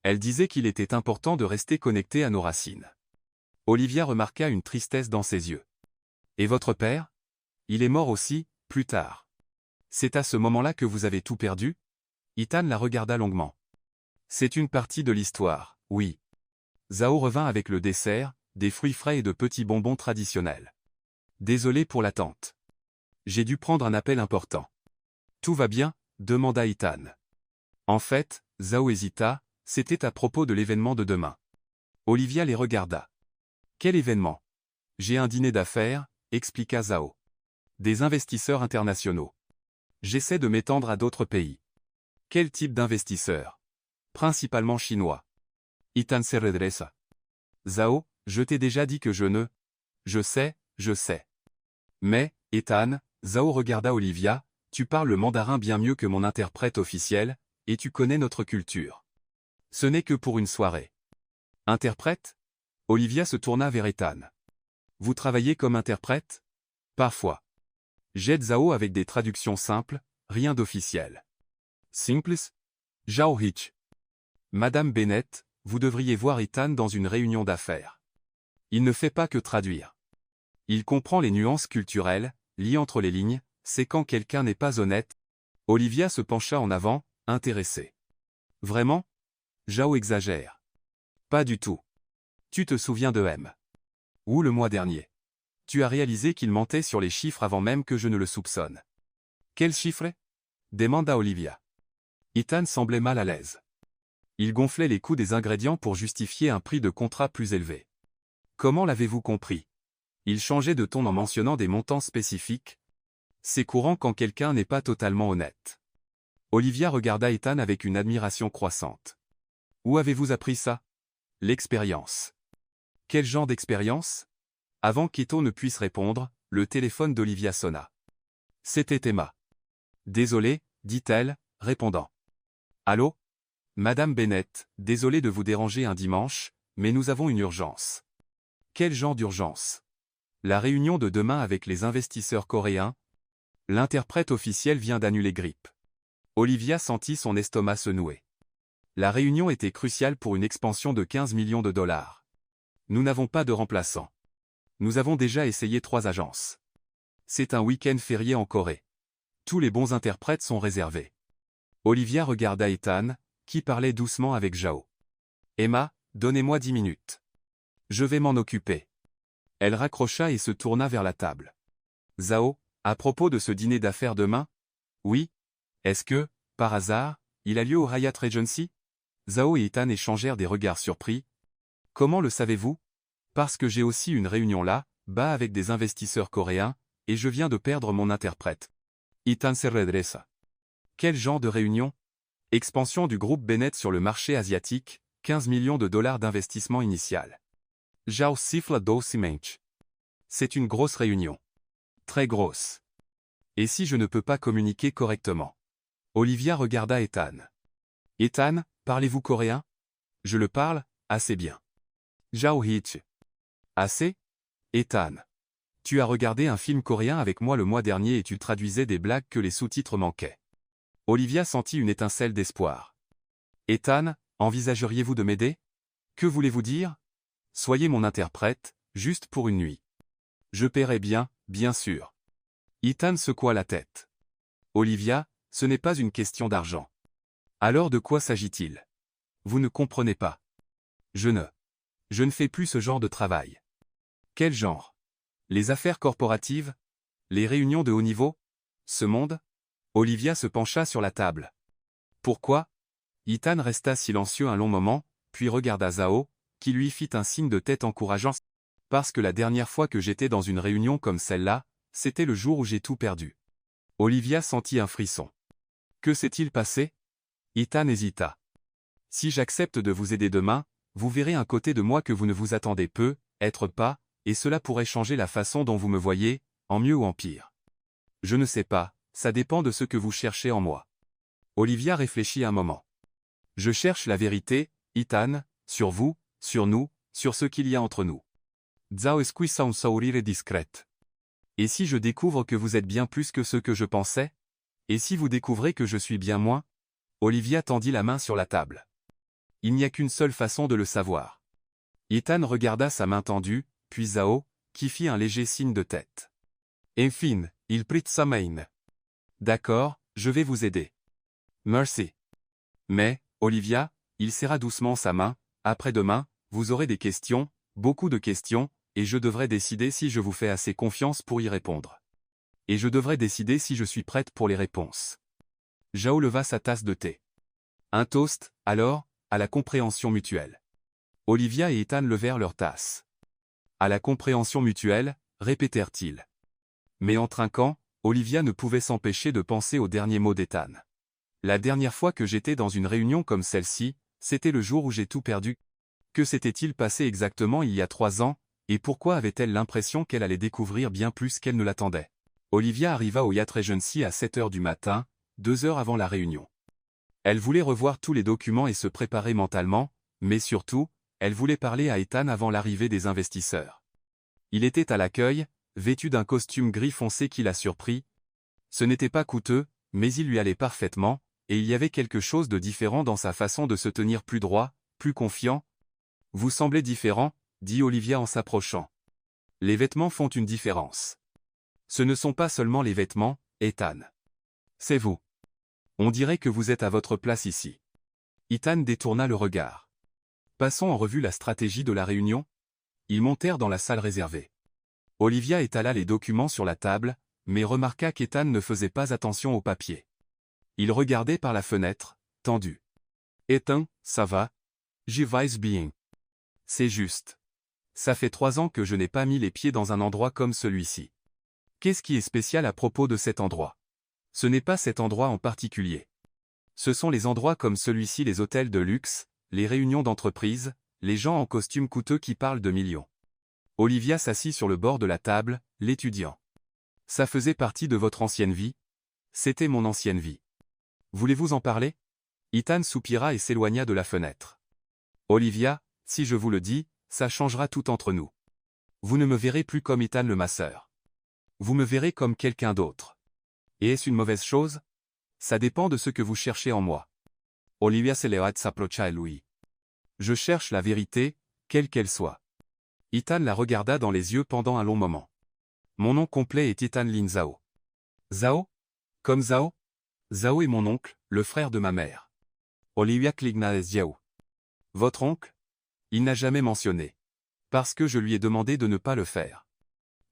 Elle disait qu'il était important de rester connecté à nos racines. Olivia remarqua une tristesse dans ses yeux. Et votre père? Il est mort aussi, plus tard. C'est à ce moment-là que vous avez tout perdu? Ethan la regarda longuement. C'est une partie de l'histoire, oui. Zhao revint avec le dessert, des fruits frais et de petits bonbons traditionnels. Désolé pour l'attente. J'ai dû prendre un appel important. Tout va bien? Demanda Ethan. En fait, Zhao hésita, c'était à propos de l'événement de demain. Olivia les regarda. Quel événement? J'ai un dîner d'affaires, expliqua Zhao. Des investisseurs internationaux. J'essaie de m'étendre à d'autres pays. Quel type d'investisseurs? Principalement chinois. Ethan se redressa. Zhao, je t'ai déjà dit que je ne... Je sais. Mais, Ethan, Zhao regarda Olivia, tu parles le mandarin bien mieux que mon interprète officiel, et tu connais notre culture. Ce n'est que pour une soirée. Interprète? Olivia se tourna vers Ethan. Vous travaillez comme interprète? Parfois. J'aide Zhao avec des traductions simples, rien d'officiel. Simples? Zhao Hitch. Madame Bennett, vous devriez voir Ethan dans une réunion d'affaires. Il ne fait pas que traduire. Il comprend les nuances culturelles, lit entre les lignes, c'est quand quelqu'un n'est pas honnête. Olivia se pencha en avant, intéressée. Vraiment? Zhao exagère. Pas du tout. Tu te souviens de M. Ou le mois dernier. Tu as réalisé qu'il mentait sur les chiffres avant même que je ne le soupçonne. Quels chiffres? Demanda Olivia. Ethan semblait mal à l'aise. Il gonflait les coûts des ingrédients pour justifier un prix de contrat plus élevé. Comment l'avez-vous compris? Il changeait de ton en mentionnant des montants spécifiques. C'est courant quand quelqu'un n'est pas totalement honnête. Olivia regarda Ethan avec une admiration croissante. Où avez-vous appris ça? L'expérience. Quel genre d'expérience? Avant qu'Eto ne puisse répondre, le téléphone d'Olivia sonna. C'était Emma. Désolée, dit-elle, répondant. Allô? Madame Bennett, désolée de vous déranger un dimanche, mais nous avons une urgence. Quel genre d'urgence? La réunion de demain avec les investisseurs coréens. L'interprète officiel vient d'annuler grippe. Olivia sentit son estomac se nouer. La réunion était cruciale pour une expansion de 15 millions de dollars. Nous n'avons pas de remplaçant. Nous avons déjà essayé 3 agences. C'est un week-end férié en Corée. Tous les bons interprètes sont réservés. Olivia regarda Ethan, qui parlait doucement avec Zhao. Emma, donnez-moi 10 minutes. Je vais m'en occuper. Elle raccrocha et se tourna vers la table. Zhao, à propos de ce dîner d'affaires demain? Oui. Est-ce que, par hasard, il a lieu au Hyatt Regency? Zhao et Ethan échangèrent des regards surpris. Comment le savez-vous? Parce que j'ai aussi une réunion là, bas avec des investisseurs coréens, et je viens de perdre mon interprète. Ethan se redressa. Quel genre de réunion? Expansion du groupe Bennett sur le marché asiatique, 15 millions de dollars d'investissement initial. Zhao siffla doucement. C'est une grosse réunion. Très grosse. Et si je ne peux pas communiquer correctement? Olivia regarda Ethan. Ethan, parlez-vous coréen? Je le parle, assez bien. Zhao Hitch. Assez? Ethan. Tu as regardé un film coréen avec moi le mois dernier et tu traduisais des blagues que les sous-titres manquaient. Olivia sentit une étincelle d'espoir. Ethan, envisageriez-vous de m'aider? Que voulez-vous dire? Soyez mon interprète, juste pour une nuit. Je paierai bien sûr. Ethan secoua la tête. Olivia, ce n'est pas une question d'argent. Alors de quoi s'agit-il? Vous ne comprenez pas. Je ne fais plus ce genre de travail. Quel genre? Les affaires corporatives? Les réunions de haut niveau? Ce monde? Olivia se pencha sur la table. Pourquoi? Ethan resta silencieux un long moment, puis regarda Zhao, qui lui fit un signe de tête encourageant. Parce que la dernière fois que j'étais dans une réunion comme celle-là, c'était le jour où j'ai tout perdu. Olivia sentit un frisson. Que s'est-il passé? Ethan hésita. Si j'accepte de vous aider demain, vous verrez un côté de moi que vous ne vous attendez peu, être pas, et cela pourrait changer la façon dont vous me voyez, en mieux ou en pire. Je ne sais pas, ça dépend de ce que vous cherchez en moi. Olivia réfléchit un moment. Je cherche la vérité, Ethan, sur vous, sur nous, sur ce qu'il y a entre nous. Zhao esquissa un sourire discrète. Et si je découvre que vous êtes bien plus que ce que je pensais? Et si vous découvrez que je suis bien moins? Olivia tendit la main sur la table. Il n'y a qu'une seule façon de le savoir. Ethan regarda sa main tendue, puis Zhao, qui fit un léger signe de tête. Enfin, il prit sa main. D'accord, je vais vous aider. Merci. Mais, Olivia, il serra doucement sa main, après-demain, vous aurez des questions, beaucoup de questions, et je devrais décider si je vous fais assez confiance pour y répondre. Et je devrais décider si je suis prête pour les réponses. Zhao leva sa tasse de thé. Un toast, alors, à la compréhension mutuelle. Olivia et Ethan levèrent leurs tasses. À la compréhension mutuelle, répétèrent-ils. Mais en trinquant, Olivia ne pouvait s'empêcher de penser au dernier mot d'Ethan. La dernière fois que j'étais dans une réunion comme celle-ci, c'était le jour où j'ai tout perdu. Que s'était-il passé exactement il y a 3 ans, et pourquoi avait-elle l'impression qu'elle allait découvrir bien plus qu'elle ne l'attendait? Olivia arriva au Yacht Regency à 7 heures du matin, 2 heures avant la réunion. Elle voulait revoir tous les documents et se préparer mentalement, mais surtout, elle voulait parler à Ethan avant l'arrivée des investisseurs. Il était à l'accueil, vêtu d'un costume gris foncé qui l'a surpris. Ce n'était pas coûteux, mais il lui allait parfaitement, et il y avait quelque chose de différent dans sa façon de se tenir plus droit, plus confiant. « Vous semblez différent », dit Olivia en s'approchant. « Les vêtements font une différence. » Ce ne sont pas seulement les vêtements, Ethan. C'est vous. On dirait que vous êtes à votre place ici. Ethan détourna le regard. Passons en revue la stratégie de la réunion. Ils montèrent dans la salle réservée. Olivia étala les documents sur la table, mais remarqua qu'Ethan ne faisait pas attention aux papiers. Il regardait par la fenêtre, tendu. « Ethan, ça va? Je vais bien. C'est juste. Ça fait 3 ans que je n'ai pas mis les pieds dans un endroit comme celui-ci. Qu'est-ce qui est spécial à propos de cet endroit? Ce n'est pas cet endroit en particulier. Ce sont les endroits comme celui-ci, les hôtels de luxe, les réunions d'entreprise, les gens en costume coûteux qui parlent de millions. » Olivia s'assit sur le bord de la table, l'étudiant. « Ça faisait partie de votre ancienne vie? » »« C'était mon ancienne vie. »« Voulez-vous en parler ?» Ethan soupira et s'éloigna de la fenêtre. « Olivia, si je vous le dis, ça changera tout entre nous. Vous ne me verrez plus comme Ethan le masseur. Vous me verrez comme quelqu'un d'autre. Et est-ce une mauvaise chose? Ça dépend de ce que vous cherchez en moi. » Olivia s'approcha à lui. « Je cherche la vérité, quelle qu'elle soit. » Ethan la regarda dans les yeux pendant un long moment. « Mon nom complet est Ethan Lin Zhao. »« Zhao? Comme Zhao? Zhao est mon oncle, le frère de ma mère. » Olivia cligna les yeux. « Votre oncle? » Il n'a jamais mentionné. Parce que je lui ai demandé de ne pas le faire.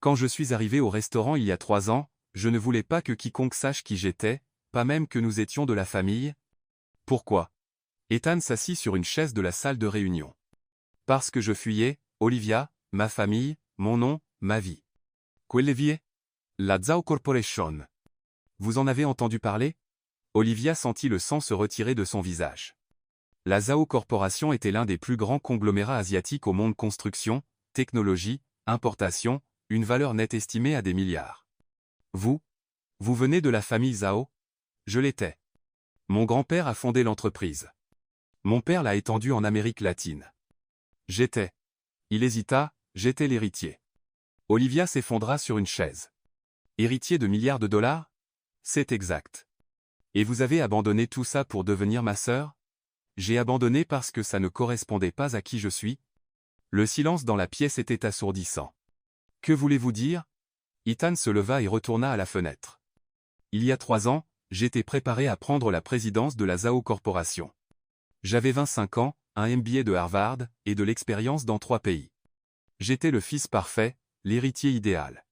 Quand je suis arrivé au restaurant il y a 3 ans, je ne voulais pas que quiconque sache qui j'étais, pas même que nous étions de la famille. Pourquoi? Ethan s'assit sur une chaise de la salle de réunion. Parce que je fuyais, Olivia, ma famille, mon nom, ma vie. Quelle vie? La Zhao Corporation. Vous en avez entendu parler? Olivia sentit le sang se retirer de son visage. La Zhao Corporation était l'un des plus grands conglomérats asiatiques au monde construction, technologie, importation, une valeur nette estimée à des milliards. Vous venez de la famille Zhao? Je l'étais. Mon grand-père a fondé l'entreprise. Mon père l'a étendue en Amérique latine. J'étais. Il hésita, j'étais l'héritier. Olivia s'effondra sur une chaise. Héritier de milliards de dollars? C'est exact. Et vous avez abandonné tout ça pour devenir ma sœur? J'ai abandonné parce que ça ne correspondait pas à qui je suis. Le silence dans la pièce était assourdissant. Que voulez-vous dire? Ethan se leva et retourna à la fenêtre. Il y a 3 ans, j'étais préparé à prendre la présidence de la Zhao Corporation. J'avais 25 ans, un MBA de Harvard, et de l'expérience dans 3 pays. J'étais le fils parfait, l'héritier idéal.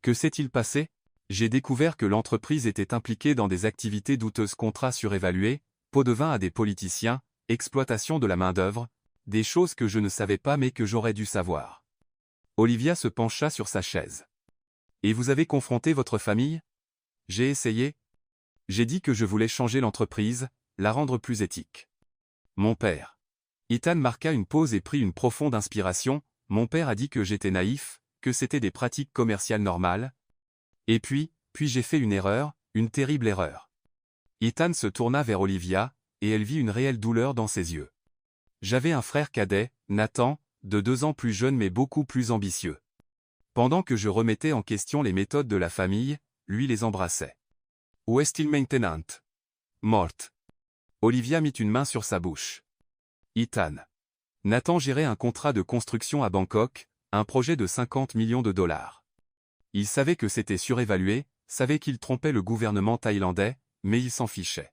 Que s'est-il passé? J'ai découvert que l'entreprise était impliquée dans des activités douteuses, contrats surévalués, pots de vin à des politiciens, exploitation de la main-d'œuvre, des choses que je ne savais pas mais que j'aurais dû savoir. Olivia se pencha sur sa chaise. Et vous avez confronté votre famille? J'ai essayé. J'ai dit que je voulais changer l'entreprise, la rendre plus éthique. Mon père. Ethan marqua une pause et prit une profonde inspiration. Mon père a dit que j'étais naïf, que c'était des pratiques commerciales normales. Et puis j'ai fait une erreur, une terrible erreur. Ethan se tourna vers Olivia, et elle vit une réelle douleur dans ses yeux. J'avais un frère cadet, Nathan, de 2 ans plus jeune mais beaucoup plus ambitieux. Pendant que je remettais en question les méthodes de la famille, lui les embrassait. Où est-il maintenant? Morte. Olivia mit une main sur sa bouche. Ethan. Nathan gérait un contrat de construction à Bangkok, un projet de 50 millions de dollars. Il savait que c'était surévalué, savait qu'il trompait le gouvernement thaïlandais, mais il s'en fichait.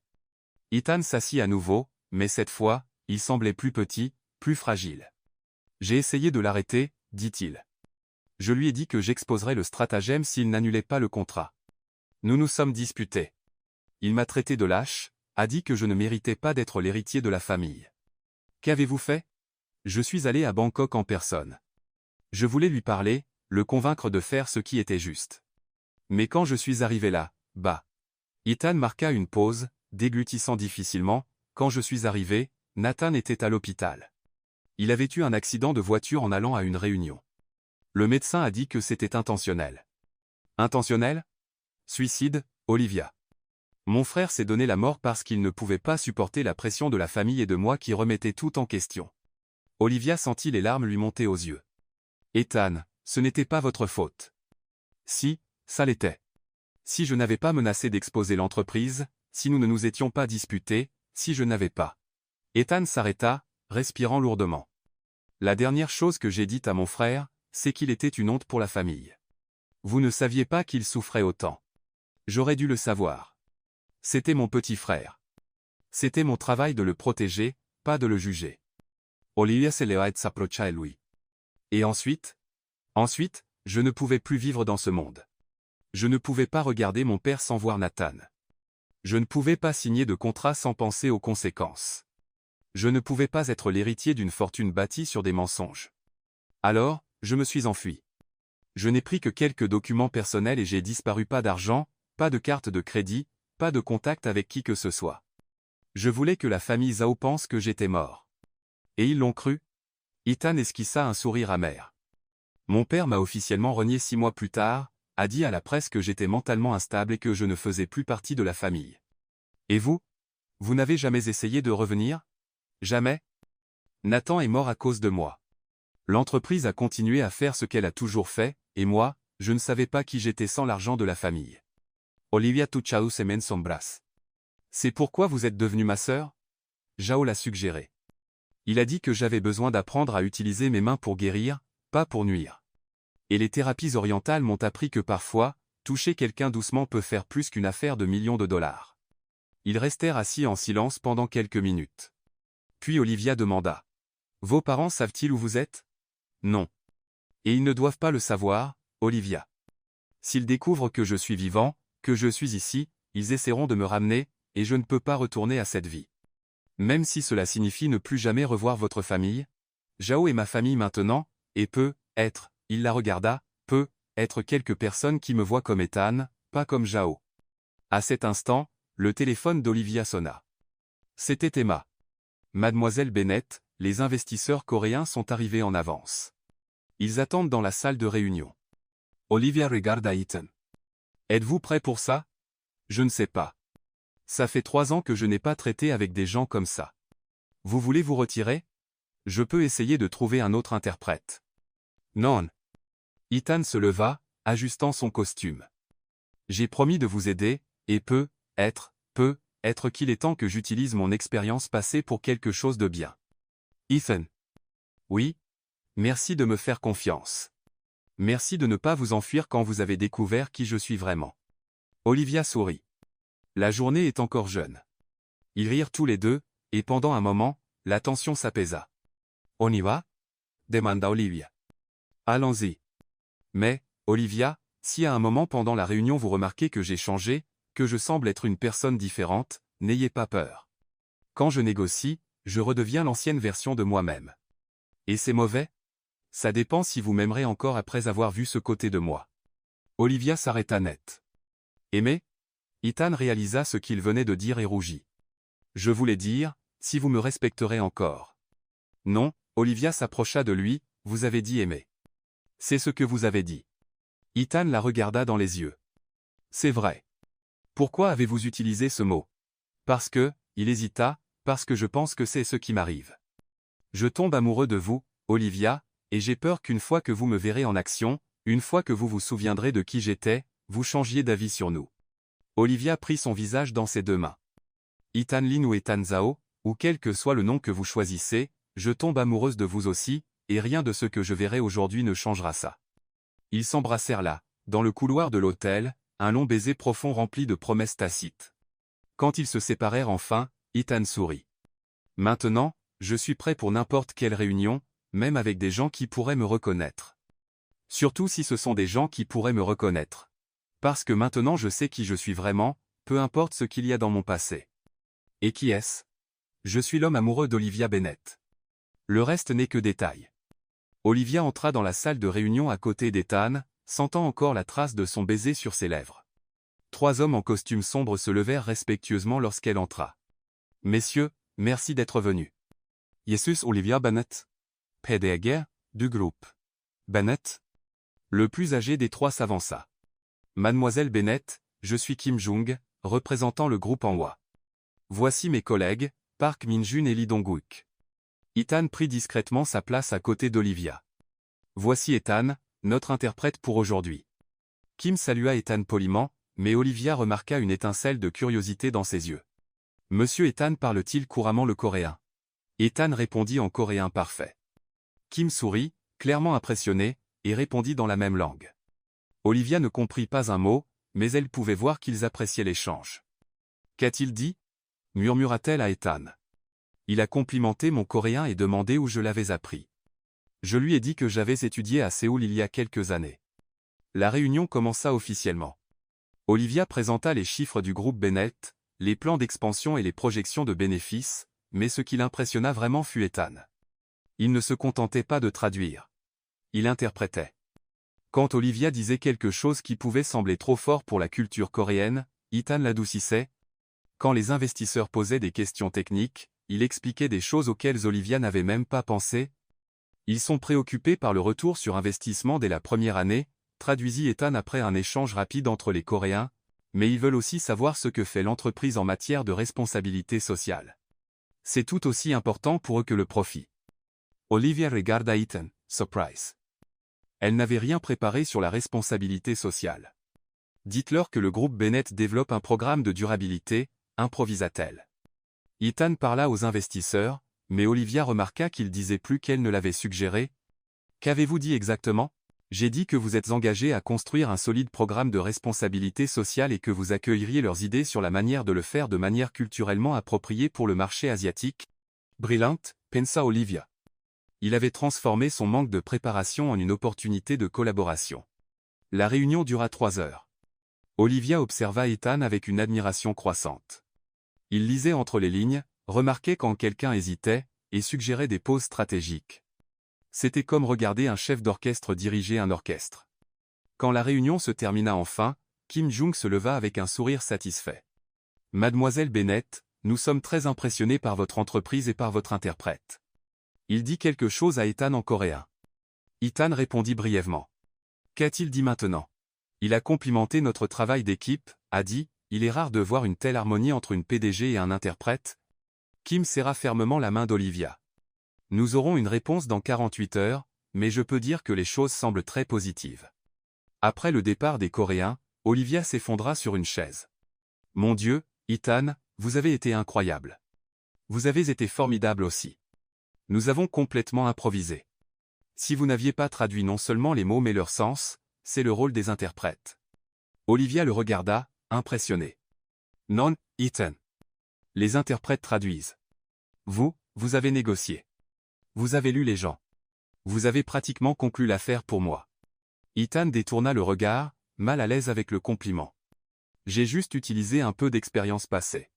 Ethan s'assit à nouveau, mais cette fois, il semblait plus petit, plus fragile. J'ai essayé de l'arrêter, dit-il. Je lui ai dit que j'exposerais le stratagème s'il n'annulait pas le contrat. Nous nous sommes disputés. Il m'a traité de lâche, a dit que je ne méritais pas d'être l'héritier de la famille. Qu'avez-vous fait? Je suis allé à Bangkok en personne. Je voulais lui parler, le convaincre de faire ce qui était juste. Mais quand je suis arrivé là, Ethan marqua une pause, déglutissant difficilement. Quand je suis arrivé, Nathan était à l'hôpital. Il avait eu un accident de voiture en allant à une réunion. Le médecin a dit que c'était intentionnel. Intentionnel? Suicide, Olivia. Mon frère s'est donné la mort parce qu'il ne pouvait pas supporter la pression de la famille et de moi qui remettait tout en question. Olivia sentit les larmes lui monter aux yeux. Ethan, ce n'était pas votre faute. Si, ça l'était. Si je n'avais pas menacé d'exposer l'entreprise, si nous ne nous étions pas disputés, si je n'avais pas. Ethan s'arrêta, respirant lourdement. La dernière chose que j'ai dite à mon frère, c'est qu'il était une honte pour la famille. Vous ne saviez pas qu'il souffrait autant. J'aurais dû le savoir. C'était mon petit frère. C'était mon travail de le protéger, pas de le juger. Olivia se leva et s'approcha de lui. Et ensuite? Ensuite, je ne pouvais plus vivre dans ce monde. Je ne pouvais pas regarder mon père sans voir Nathan. Je ne pouvais pas signer de contrat sans penser aux conséquences. Je ne pouvais pas être l'héritier d'une fortune bâtie sur des mensonges. Alors, je me suis enfui. Je n'ai pris que quelques documents personnels et j'ai disparu. Pas d'argent, pas de carte de crédit, pas de contact avec qui que ce soit. Je voulais que la famille Zhao pense que j'étais mort. Et ils l'ont cru? Ethan esquissa un sourire amer. Mon père m'a officiellement renié 6 mois plus tard, a dit à la presse que j'étais mentalement instable et que je ne faisais plus partie de la famille. Et vous? Vous n'avez jamais essayé de revenir? Jamais? Nathan est mort à cause de moi. L'entreprise a continué à faire ce qu'elle a toujours fait, et moi, je ne savais pas qui j'étais sans l'argent de la famille. Olivia toucha ses mains son bras. C'est pourquoi vous êtes devenue ma sœur? Zhao l'a suggéré. Il a dit que j'avais besoin d'apprendre à utiliser mes mains pour guérir, pas pour nuire. Et les thérapies orientales m'ont appris que parfois, toucher quelqu'un doucement peut faire plus qu'une affaire de millions de dollars. Ils restèrent assis en silence pendant quelques minutes. Puis Olivia demanda. Vos parents savent-ils où vous êtes? Non. Et ils ne doivent pas le savoir, Olivia. S'ils découvrent que je suis vivant, que je suis ici, ils essaieront de me ramener, et je ne peux pas retourner à cette vie. Même si cela signifie ne plus jamais revoir votre famille? Zhao est ma famille maintenant, et peut être, il la regarda, peut être quelques personnes qui me voient comme Ethan, pas comme Zhao. À cet instant, le téléphone d'Olivia sonna. C'était Emma. Mademoiselle Bennett, les investisseurs coréens sont arrivés en avance. Ils attendent dans la salle de réunion. Olivia regarda Ethan. Êtes-vous prêt pour ça? Je ne sais pas. Ça fait 3 ans que je n'ai pas traité avec des gens comme ça. Vous voulez vous retirer? Je peux essayer de trouver un autre interprète. Non. Ethan se leva, ajustant son costume. J'ai promis de vous aider, et peut être qu'il est temps que j'utilise mon expérience passée pour quelque chose de bien. Ethan. Oui? Merci de me faire confiance. Merci de ne pas vous enfuir quand vous avez découvert qui je suis vraiment. Olivia sourit. La journée est encore jeune. Ils rirent tous les deux, et pendant un moment, la tension s'apaisa. On y va? Demanda Olivia. Allons-y. Mais, Olivia, si à un moment pendant la réunion vous remarquez que j'ai changé, que je semble être une personne différente, n'ayez pas peur. Quand je négocie, je redeviens l'ancienne version de moi-même. Et c'est mauvais? Ça dépend si vous m'aimerez encore après avoir vu ce côté de moi. Olivia s'arrêta net. Aimer? Ethan réalisa ce qu'il venait de dire et rougit. Je voulais dire, si vous me respecterez encore. Non, Olivia s'approcha de lui, vous avez dit aimer. C'est ce que vous avez dit. Ethan la regarda dans les yeux. C'est vrai. Pourquoi avez-vous utilisé ce mot? Parce que, il hésita, parce que je pense que c'est ce qui m'arrive. Je tombe amoureux de vous, Olivia, et j'ai peur qu'une fois que vous me verrez en action, une fois que vous vous souviendrez de qui j'étais, vous changiez d'avis sur nous. Olivia prit son visage dans ses 2 mains. Ethan Lin ou Ethan Zhao, ou quel que soit le nom que vous choisissez, je tombe amoureuse de vous aussi, et rien de ce que je verrai aujourd'hui ne changera ça. Ils s'embrassèrent là, dans le couloir de l'hôtel, un long baiser profond rempli de promesses tacites. Quand ils se séparèrent enfin, Ethan sourit. Maintenant, je suis prêt pour n'importe quelle réunion, même avec des gens qui pourraient me reconnaître. Surtout si ce sont des gens qui pourraient me reconnaître. Parce que maintenant je sais qui je suis vraiment, peu importe ce qu'il y a dans mon passé. Et qui est-ce? Je suis l'homme amoureux d'Olivia Bennett. Le reste n'est que détail. Olivia entra dans la salle de réunion à côté d'Ethan, sentant encore la trace de son baiser sur ses lèvres. 3 hommes en costume sombre se levèrent respectueusement lorsqu'elle entra. Messieurs, merci d'être venus. Jesus Olivia Bennett. PDG, du groupe. Bennett. Le plus âgé des 3 s'avança. Mademoiselle Bennett, je suis Kim Jung, représentant le groupe Hanwha. Voici mes collègues, Park Min-jun et Lee Dong-wook. Ethan prit discrètement sa place à côté d'Olivia. Voici Ethan, notre interprète pour aujourd'hui. Kim salua Ethan poliment, mais Olivia remarqua une étincelle de curiosité dans ses yeux. Monsieur Ethan parle-t-il couramment le coréen? Ethan répondit en coréen parfait. Kim sourit, clairement impressionné, et répondit dans la même langue. Olivia ne comprit pas un mot, mais elle pouvait voir qu'ils appréciaient l'échange. Qu'a-t-il dit? Murmura-t-elle à Ethan. Il a complimenté mon coréen et demandé où je l'avais appris. Je lui ai dit que j'avais étudié à Séoul il y a quelques années. La réunion commença officiellement. Olivia présenta les chiffres du groupe Bennett, les plans d'expansion et les projections de bénéfices, mais ce qui l'impressionna vraiment fut Ethan. Il ne se contentait pas de traduire. Il interprétait. Quand Olivia disait quelque chose qui pouvait sembler trop fort pour la culture coréenne, Ethan l'adoucissait. Quand les investisseurs posaient des questions techniques, il expliquait des choses auxquelles Olivia n'avait même pas pensé. Ils sont préoccupés par le retour sur investissement dès la première année, traduisit Ethan après un échange rapide entre les Coréens, mais ils veulent aussi savoir ce que fait l'entreprise en matière de responsabilité sociale. C'est tout aussi important pour eux que le profit. Olivia regarda Ethan, surprise. Elle n'avait rien préparé sur la responsabilité sociale. Dites-leur que le groupe Bennett développe un programme de durabilité, improvisa-t-elle. Ethan parla aux investisseurs, mais Olivia remarqua qu'il disait plus qu'elle ne l'avait suggéré. Qu'avez-vous dit exactement? J'ai dit que vous êtes engagé à construire un solide programme de responsabilité sociale et que vous accueilleriez leurs idées sur la manière de le faire de manière culturellement appropriée pour le marché asiatique. Brillante, pensa Olivia. Il avait transformé son manque de préparation en une opportunité de collaboration. La réunion dura 3 heures. Olivia observa Ethan avec une admiration croissante. Il lisait entre les lignes, remarquait quand quelqu'un hésitait, et suggérait des pauses stratégiques. C'était comme regarder un chef d'orchestre diriger un orchestre. Quand la réunion se termina enfin, Kim Jung se leva avec un sourire satisfait. « Mademoiselle Bennett, nous sommes très impressionnés par votre entreprise et par votre interprète. » Il dit quelque chose à Ethan en coréen. Ethan répondit brièvement. Qu'a-t-il dit maintenant? Il a complimenté notre travail d'équipe, a dit, il est rare de voir une telle harmonie entre une PDG et un interprète. Kim serra fermement la main d'Olivia. Nous aurons une réponse dans 48 heures, mais je peux dire que les choses semblent très positives. Après le départ des Coréens, Olivia s'effondra sur une chaise. Mon Dieu, Ethan, vous avez été incroyable. Vous avez été formidable aussi. Nous avons complètement improvisé. Si vous n'aviez pas traduit non seulement les mots mais leur sens, c'est le rôle des interprètes. Olivia le regarda, impressionnée. Non, Ethan. Les interprètes traduisent. Vous avez négocié. Vous avez lu les gens. Vous avez pratiquement conclu l'affaire pour moi. Ethan détourna le regard, mal à l'aise avec le compliment. J'ai juste utilisé un peu d'expérience passée.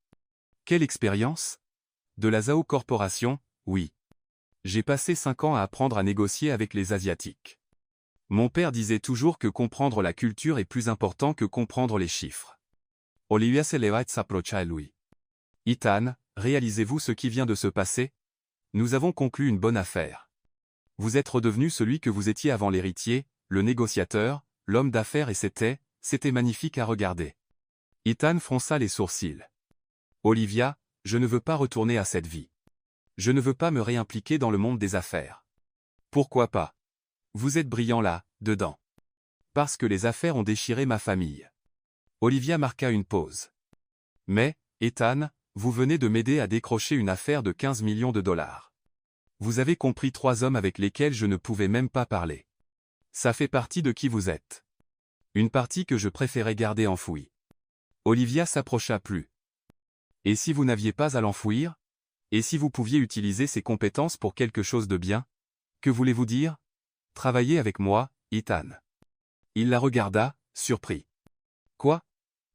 Quelle expérience? De la Zhao Corporation, oui. J'ai passé 5 ans à apprendre à négocier avec les Asiatiques. Mon père disait toujours que comprendre la culture est plus important que comprendre les chiffres. Olivia Selewat s'approcha à lui. Ethan, réalisez-vous ce qui vient de se passer? Nous avons conclu une bonne affaire. Vous êtes redevenu celui que vous étiez avant l'héritier, le négociateur, l'homme d'affaires et c'était magnifique à regarder. Ethan fronça les sourcils. Olivia, je ne veux pas retourner à cette vie. Je ne veux pas me réimpliquer dans le monde des affaires. Pourquoi pas? Vous êtes brillant là, dedans. Parce que les affaires ont déchiré ma famille. Olivia marqua une pause. Mais, Ethan, vous venez de m'aider à décrocher une affaire de 15 millions de dollars. Vous avez compris 3 hommes avec lesquels je ne pouvais même pas parler. Ça fait partie de qui vous êtes. Une partie que je préférais garder enfouie. Olivia s'approcha plus. Et si vous n'aviez pas à l'enfouir? Et si vous pouviez utiliser ces compétences pour quelque chose de bien? Que voulez-vous dire? Travaillez avec moi, Ethan. Il la regarda, surpris. Quoi?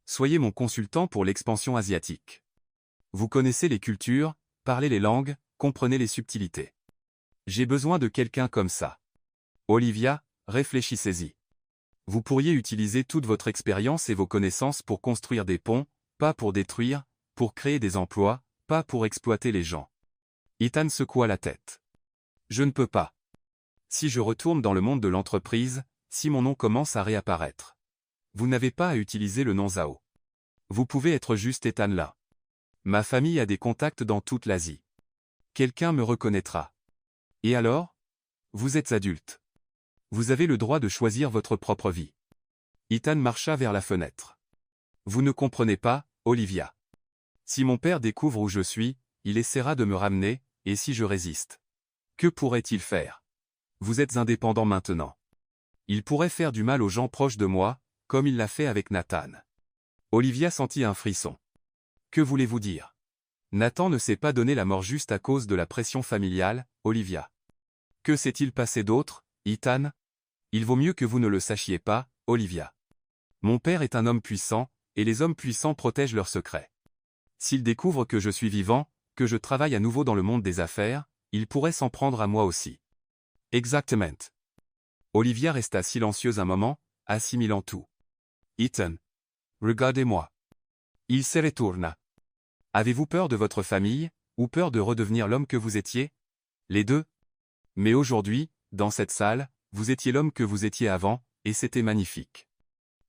Soyez mon consultant pour l'expansion asiatique. Vous connaissez les cultures, parlez les langues, comprenez les subtilités. J'ai besoin de quelqu'un comme ça. Olivia, réfléchissez-y. Vous pourriez utiliser toute votre expérience et vos connaissances pour construire des ponts, pas pour détruire, pour créer des emplois, pas pour exploiter les gens. Ethan secoua la tête. Je ne peux pas. Si je retourne dans le monde de l'entreprise, si mon nom commence à réapparaître. Vous n'avez pas à utiliser le nom Zhao. Vous pouvez être juste Ethan là. Ma famille a des contacts dans toute l'Asie. Quelqu'un me reconnaîtra. Et alors? Vous êtes adulte. Vous avez le droit de choisir votre propre vie. Ethan marcha vers la fenêtre. Vous ne comprenez pas, Olivia. Si mon père découvre où je suis, il essaiera de me ramener, et si je résiste? Que pourrait-il faire? Vous êtes indépendant maintenant. Il pourrait faire du mal aux gens proches de moi, comme il l'a fait avec Nathan. Olivia sentit un frisson. Que voulez-vous dire? Nathan ne s'est pas donné la mort juste à cause de la pression familiale, Olivia. Que s'est-il passé d'autre, Ethan? Il vaut mieux que vous ne le sachiez pas, Olivia. Mon père est un homme puissant, et les hommes puissants protègent leurs secrets. S'il découvre que je suis vivant, que je travaille à nouveau dans le monde des affaires, il pourrait s'en prendre à moi aussi. Exactement. Olivia resta silencieuse un moment, assimilant tout. Ethan. Regardez-moi. Il se retourna. Avez-vous peur de votre famille, ou peur de redevenir l'homme que vous étiez? Les deux. Mais aujourd'hui, dans cette salle, vous étiez l'homme que vous étiez avant, et c'était magnifique.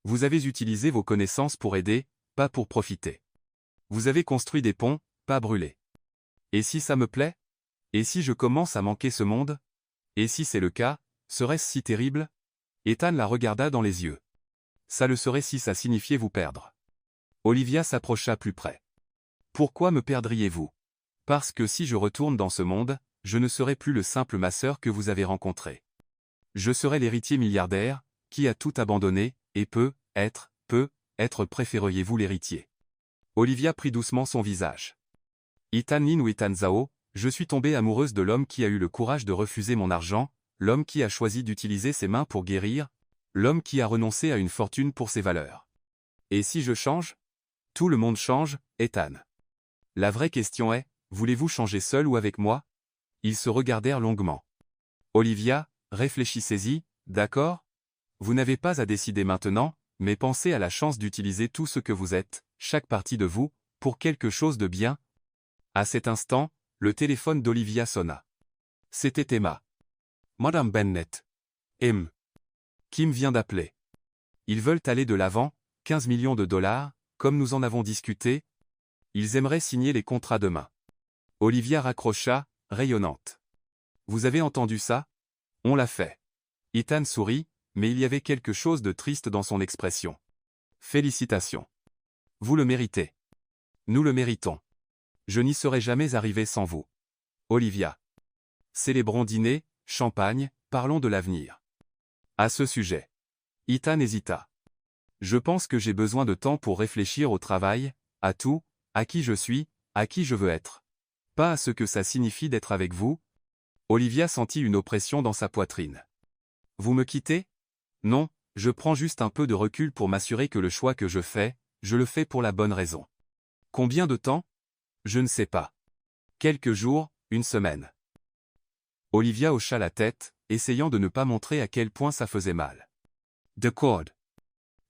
Vous avez utilisé vos connaissances pour aider, pas pour profiter. Vous avez construit des ponts, pas brûlé. Et si ça me plaît? Et si je commence à manquer ce monde? Et si c'est le cas, serait-ce si terrible? Ethan la regarda dans les yeux. Ça le serait si ça signifiait vous perdre. Olivia s'approcha plus près. Pourquoi me perdriez-vous? Parce que si je retourne dans ce monde, je ne serai plus le simple masseur que vous avez rencontré. Je serai l'héritier milliardaire, qui a tout abandonné, et peut être, préféreriez-vous l'héritier? Olivia prit doucement son visage. Ethan Lin ou Ethan Zhao, je suis tombée amoureuse de l'homme qui a eu le courage de refuser mon argent, l'homme qui a choisi d'utiliser ses mains pour guérir, l'homme qui a renoncé à une fortune pour ses valeurs. Et si je change? Tout le monde change, Ethan. La vraie question est, voulez-vous changer seul ou avec moi? Ils se regardèrent longuement. Olivia, réfléchissez-y, d'accord? Vous n'avez pas à décider maintenant, mais pensez à la chance d'utiliser tout ce que vous êtes, chaque partie de vous, pour quelque chose de bien. À cet instant, le téléphone d'Olivia sonna. C'était Emma. Madame Bennett. Kim vient d'appeler. Ils veulent aller de l'avant, 15 millions de dollars, comme nous en avons discuté. Ils aimeraient signer les contrats demain. Olivia raccrocha, rayonnante. Vous avez entendu ça? On l'a fait. Ethan sourit, mais il y avait quelque chose de triste dans son expression. Félicitations. Vous le méritez. Nous le méritons. Je n'y serais jamais arrivé sans vous. Olivia. Célébrons dîner, champagne, parlons de l'avenir. À ce sujet. Ethan hésita. Je pense que j'ai besoin de temps pour réfléchir au travail, à tout, à qui je suis, à qui je veux être. Pas à ce que ça signifie d'être avec vous. Olivia sentit une oppression dans sa poitrine. Vous me quittez? Non, je prends juste un peu de recul pour m'assurer que le choix que je le fais pour la bonne raison. Combien de temps? Je ne sais pas. Quelques jours, une semaine. Olivia hocha la tête, essayant de ne pas montrer à quel point ça faisait mal. D'accord.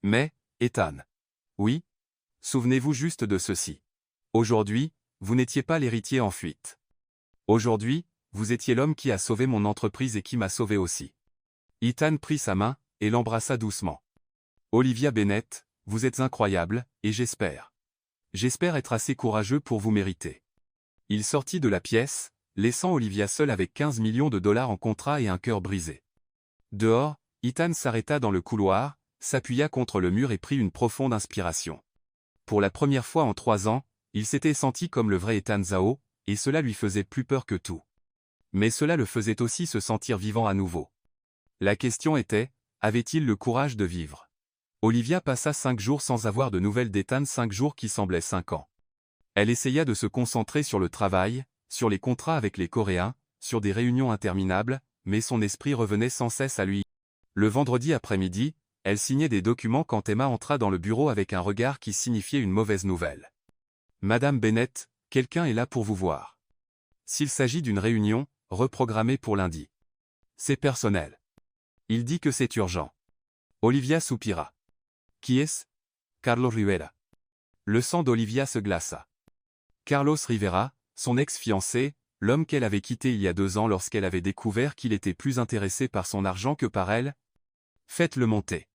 Mais, Ethan. Oui? Souvenez-vous juste de ceci. Aujourd'hui, vous n'étiez pas l'héritier en fuite. Aujourd'hui, vous étiez l'homme qui a sauvé mon entreprise et qui m'a sauvé aussi. Ethan prit sa main, et l'embrassa doucement. Olivia Bennett, vous êtes incroyable, et j'espère être assez courageux pour vous mériter. Il sortit de la pièce, laissant Olivia seule avec 15 millions de dollars en contrat et un cœur brisé. Dehors, Ethan s'arrêta dans le couloir, s'appuya contre le mur et prit une profonde inspiration. Pour la première fois en 3 ans, il s'était senti comme le vrai Ethan Zhao, et cela lui faisait plus peur que tout. Mais cela le faisait aussi se sentir vivant à nouveau. La question était, avait-il le courage de vivre? Olivia passa 5 jours sans avoir de nouvelles d'Ethan, 5 jours qui semblaient 5 ans. Elle essaya de se concentrer sur le travail, sur les contrats avec les Coréens, sur des réunions interminables, mais son esprit revenait sans cesse à lui. Le vendredi après-midi, elle signait des documents quand Emma entra dans le bureau avec un regard qui signifiait une mauvaise nouvelle. Madame Bennett, quelqu'un est là pour vous voir. S'il s'agit d'une réunion, reprogrammée pour lundi. C'est personnel. Il dit que c'est urgent. Olivia soupira. Qui est-ce? Carlos Rivera. Le sang d'Olivia se glaça. Carlos Rivera, son ex-fiancé, l'homme qu'elle avait quitté il y a 2 ans lorsqu'elle avait découvert qu'il était plus intéressé par son argent que par elle. Faites-le monter.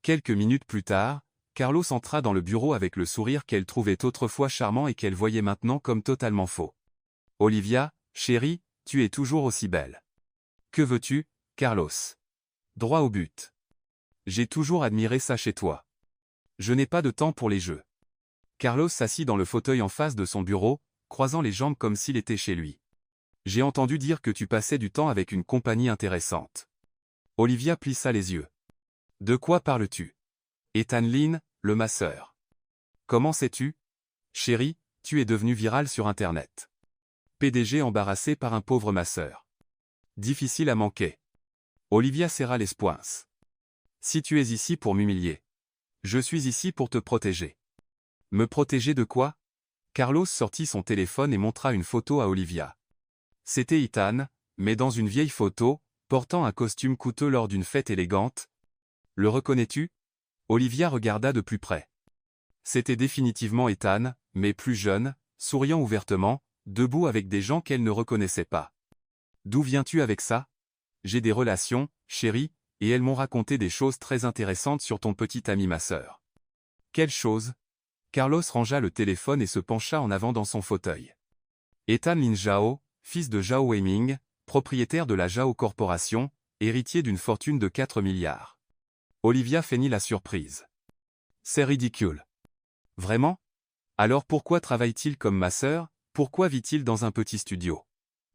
Quelques minutes plus tard, Carlos entra dans le bureau avec le sourire qu'elle trouvait autrefois charmant et qu'elle voyait maintenant comme totalement faux. « Olivia, chérie, tu es toujours aussi belle. »« Que veux-tu, Carlos ? » ?»« Droit au but. »« J'ai toujours admiré ça chez toi. »« Je n'ai pas de temps pour les jeux. » Carlos s'assit dans le fauteuil en face de son bureau, croisant les jambes comme s'il était chez lui. « J'ai entendu dire que tu passais du temps avec une compagnie intéressante. » Olivia plissa les yeux. « De quoi parles-tu ? » Ethan Lynn, le masseur. « Comment sais-tu ? » Chérie, tu es devenu viral sur Internet. PDG embarrassé par un pauvre masseur. Difficile à manquer. Olivia serra les poings. « Si tu es ici pour m'humilier. Je suis ici pour te protéger. » Me protéger de quoi ? Carlos sortit son téléphone et montra une photo à Olivia. C'était Ethan, mais dans une vieille photo, portant un costume coûteux lors d'une fête élégante. Le reconnais-tu ? Olivia regarda de plus près. C'était définitivement Ethan, mais plus jeune, souriant ouvertement, debout avec des gens qu'elle ne reconnaissait pas. D'où viens-tu avec ça ? J'ai des relations, chérie, et elles m'ont raconté des choses très intéressantes sur ton petit ami masseur. Quelles choses ? Carlos rangea le téléphone et se pencha en avant dans son fauteuil. Ethan Lin Zhao, fils de Zhao Weiming, propriétaire de la Zhao Corporation, héritier d'une fortune de 4 milliards. Olivia feignit la surprise. C'est ridicule. Vraiment ? Alors pourquoi travaille-t-il comme masseur ? Pourquoi vit-il dans un petit studio ?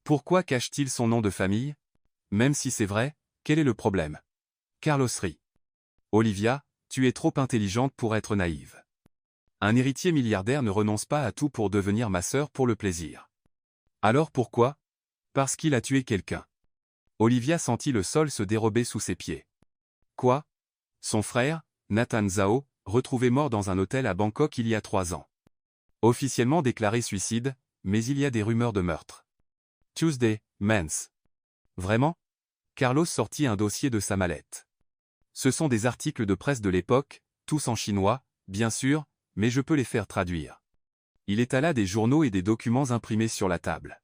Pourquoi cache-t-il son nom de famille ? Même si c'est vrai, quel est le problème ? Carlos rit. Olivia, tu es trop intelligente pour être naïve. Un héritier milliardaire ne renonce pas à tout pour devenir masseur pour le plaisir. Alors pourquoi ? Parce qu'il a tué quelqu'un. Olivia sentit le sol se dérober sous ses pieds. Quoi ? Son frère, Nathan Zhao, retrouvé mort dans un hôtel à Bangkok il y a 3 ans. Officiellement déclaré suicide, mais il y a des rumeurs de meurtre. Tuesday, Mens. Vraiment ? Carlos sortit un dossier de sa mallette. Ce sont des articles de presse de l'époque, tous en chinois, bien sûr, mais je peux les faire traduire. Il étala des journaux et des documents imprimés sur la table.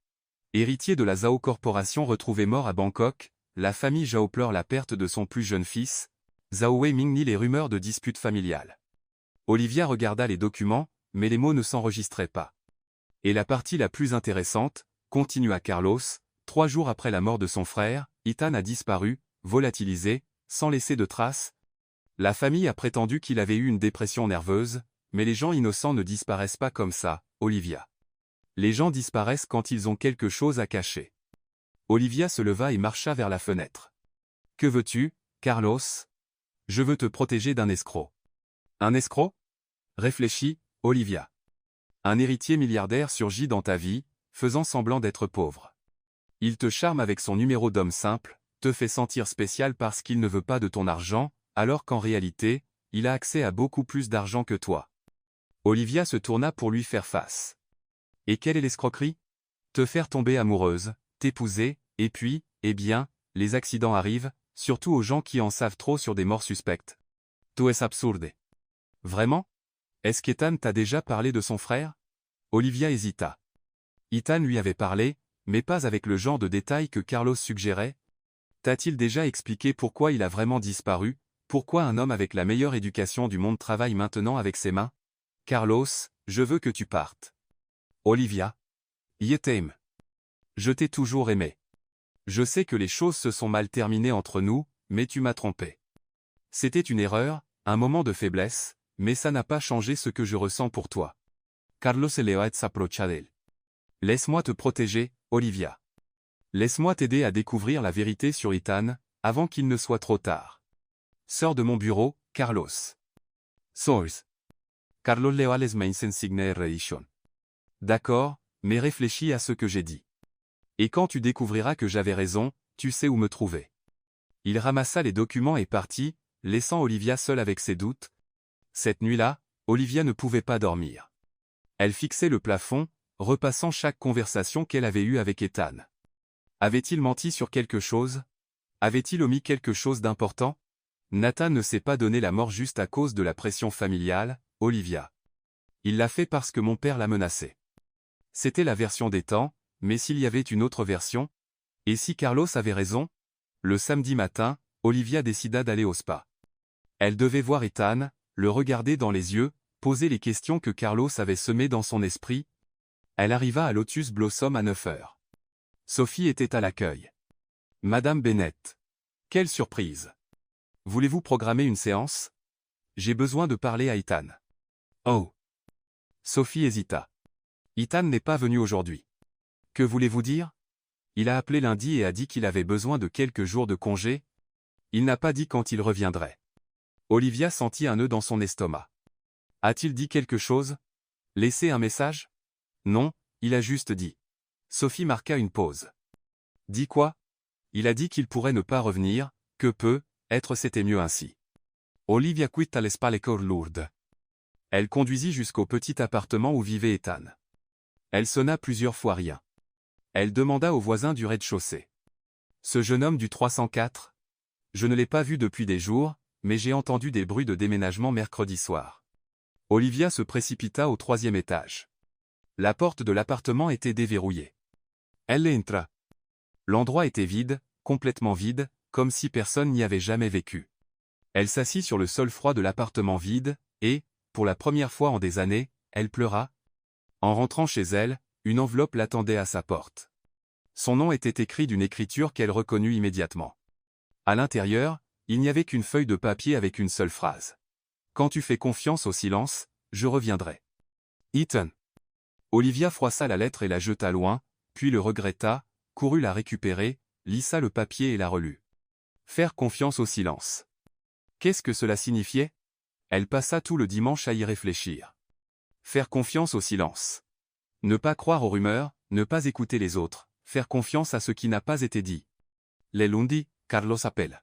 Héritier de la Zhao Corporation retrouvé mort à Bangkok, la famille Zhao pleure la perte de son plus jeune fils. Zhao Weiming nie les rumeurs de disputes familiales. Olivia regarda les documents, mais les mots ne s'enregistraient pas. Et la partie la plus intéressante, continua Carlos, 3 jours après la mort de son frère, Ethan a disparu, volatilisé, sans laisser de traces. La famille a prétendu qu'il avait eu une dépression nerveuse, mais les gens innocents ne disparaissent pas comme ça, Olivia. Les gens disparaissent quand ils ont quelque chose à cacher. Olivia se leva et marcha vers la fenêtre. Que veux-tu, Carlos ? Je veux te protéger d'un escroc. Un escroc ? Réfléchis, Olivia. Un héritier milliardaire surgit dans ta vie, faisant semblant d'être pauvre. Il te charme avec son numéro d'homme simple, te fait sentir spécial parce qu'il ne veut pas de ton argent, alors qu'en réalité, il a accès à beaucoup plus d'argent que toi. Olivia se tourna pour lui faire face. Et quelle est l'escroquerie ? Te faire tomber amoureuse, t'épouser, et puis, eh bien, les accidents arrivent, surtout aux gens qui en savent trop sur des morts suspectes. Tout est absurde. Vraiment ? Est-ce qu'Ethan t'a déjà parlé de son frère ? Olivia hésita. Ethan lui avait parlé, mais pas avec le genre de détails que Carlos suggérait. T'a-t-il déjà expliqué pourquoi il a vraiment disparu, pourquoi un homme avec la meilleure éducation du monde travaille maintenant avec ses mains ? Carlos, je veux que tu partes. Olivia. Je t'aime. Je t'ai toujours aimé. Je sais que les choses se sont mal terminées entre nous, mais tu m'as trompé. C'était une erreur, un moment de faiblesse, mais ça n'a pas changé ce que je ressens pour toi. Carlos Eleoet s'approcha d'elle. Laisse-moi te protéger, Olivia. Laisse-moi t'aider à découvrir la vérité sur Ethan, avant qu'il ne soit trop tard. Sors de mon bureau, Carlos. Source. Carlos Leoales Mainsen Signe Reishon. D'accord, mais réfléchis à ce que j'ai dit. Et quand tu découvriras que j'avais raison, tu sais où me trouver. Il ramassa les documents et partit, laissant Olivia seule avec ses doutes. Cette nuit-là, Olivia ne pouvait pas dormir. Elle fixait le plafond, repassant chaque conversation qu'elle avait eue avec Ethan. Avait-il menti sur quelque chose ? Avait-il omis quelque chose d'important ? Nathan ne s'est pas donné la mort juste à cause de la pression familiale, Olivia. Il l'a fait parce que mon père l'a menacé. C'était la version des temps, mais s'il y avait une autre version ? Et si Carlos avait raison ? Le samedi matin, Olivia décida d'aller au spa. Elle devait voir Ethan, le regarder dans les yeux, poser les questions que Carlos avait semées dans son esprit. Elle arriva à Lotus Blossom à 9 heures. Sophie était à l'accueil. Madame Bennett. Quelle surprise. Voulez-vous programmer une séance? J'ai besoin de parler à Ethan. Oh. Sophie hésita. Ethan n'est pas venu aujourd'hui. Que voulez-vous dire? Il a appelé lundi et a dit qu'il avait besoin de quelques jours de congé. Il n'a pas dit quand il reviendrait. Olivia sentit un nœud dans son estomac. A-t-il dit quelque chose? Laissé un message? Non, il a juste dit. Sophie marqua une pause. Dit quoi? Il a dit qu'il pourrait ne pas revenir, que peut-être c'était mieux ainsi. Olivia quitta le spalle cor lourde. Elle conduisit jusqu'au petit appartement où vivait Ethan. Elle sonna plusieurs fois rien. Elle demanda au voisin du rez-de-chaussée. Ce jeune homme du 304? Je ne l'ai pas vu depuis des jours, mais j'ai entendu des bruits de déménagement mercredi soir. Olivia se précipita au 3e étage. La porte de l'appartement était déverrouillée. Elle entra. L'endroit était vide, complètement vide, comme si personne n'y avait jamais vécu. Elle s'assit sur le sol froid de l'appartement vide, et, pour la première fois en des années, elle pleura. En rentrant chez elle, une enveloppe l'attendait à sa porte. Son nom était écrit d'une écriture qu'elle reconnut immédiatement. À l'intérieur, il n'y avait qu'une feuille de papier avec une seule phrase. Quand tu fais confiance au silence, je reviendrai. Ethan. Olivia froissa la lettre et la jeta loin, puis le regretta, courut la récupérer, lissa le papier et la relut. Faire confiance au silence. Qu'est-ce que cela signifiait? Elle passa tout le dimanche à y réfléchir. Faire confiance au silence. Ne pas croire aux rumeurs, ne pas écouter les autres, faire confiance à ce qui n'a pas été dit. Les lundi, Carlos appelle.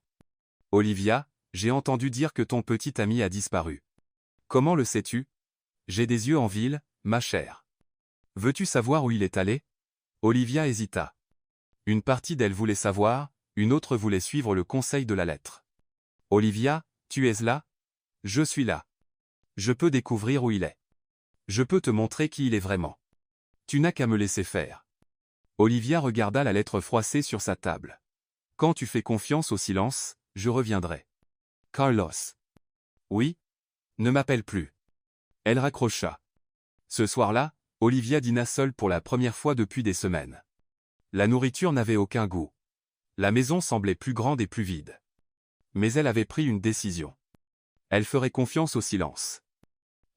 Olivia, j'ai entendu dire que ton petit ami a disparu. Comment le sais-tu? J'ai des yeux en ville, ma chère. Veux-tu savoir où il est allé? Olivia hésita. Une partie d'elle voulait savoir, une autre voulait suivre le conseil de la lettre. Olivia, tu es là? Je suis là. Je peux découvrir où il est. Je peux te montrer qui il est vraiment. Tu n'as qu'à me laisser faire. Olivia regarda la lettre froissée sur sa table. Quand tu fais confiance au silence, je reviendrai. Carlos. Oui? Ne m'appelle plus. Elle raccrocha. Ce soir-là, Olivia dîna seule pour la première fois depuis des semaines. La nourriture n'avait aucun goût. La maison semblait plus grande et plus vide. Mais elle avait pris une décision. Elle ferait confiance au silence.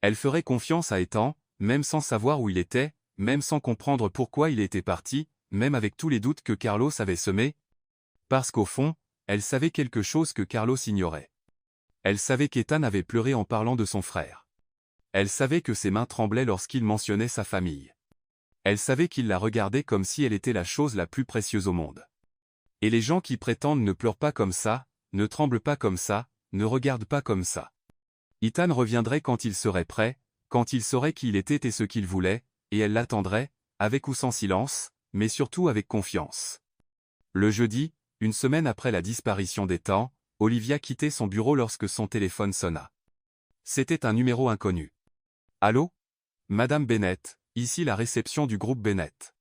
Elle ferait confiance à Ethan, même sans savoir où il était, même sans comprendre pourquoi il était parti, même avec tous les doutes que Carlos avait semés. Parce qu'au fond, elle savait quelque chose que Carlos ignorait. Elle savait qu'Ethan avait pleuré en parlant de son frère. Elle savait que ses mains tremblaient lorsqu'il mentionnait sa famille. Elle savait qu'il la regardait comme si elle était la chose la plus précieuse au monde. Et les gens qui prétendent ne pleurent pas comme ça, ne tremblent pas comme ça, ne regardent pas comme ça. Ethan reviendrait quand il serait prêt, quand il saurait qui il était et ce qu'il voulait, et elle l'attendrait, avec ou sans silence, mais surtout avec confiance. Le jeudi, une semaine après la disparition d'Ethan, Olivia quittait son bureau lorsque son téléphone sonna. C'était un numéro inconnu. Allô? Madame Bennett, ici la réception du groupe Bennett.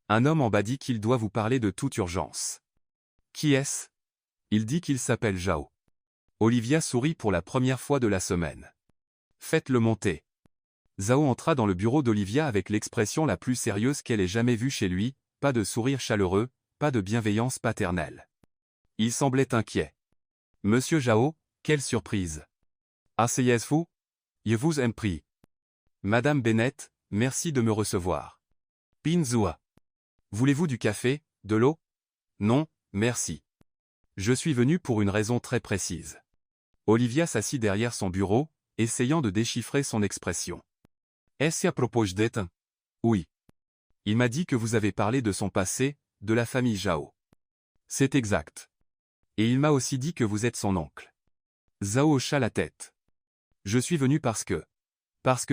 Un homme en bas dit qu'il doit vous parler de toute urgence. Qui est-ce? Il dit qu'il s'appelle Jao. Olivia sourit pour la première fois de la semaine. Faites-le monter. Zhao entra dans le bureau d'Olivia avec l'expression la plus sérieuse qu'elle ait jamais vue chez lui, pas de sourire chaleureux, pas de bienveillance paternelle. Il semblait inquiet. Monsieur Jao, quelle surprise. Asseyez-vous? Je vous en prie. Madame Bennett, merci de me recevoir. Pinzua. Voulez-vous du café, de l'eau? Non, merci. Je suis venu pour une raison très précise. Olivia s'assit derrière son bureau, essayant de déchiffrer son expression. Est-ce à propos d'Ethan? Oui. Il m'a dit que vous avez parlé de son passé, de la famille Jao. C'est exact. Et il m'a aussi dit que vous êtes son oncle. Zhao hocha la tête. Je suis venu parce que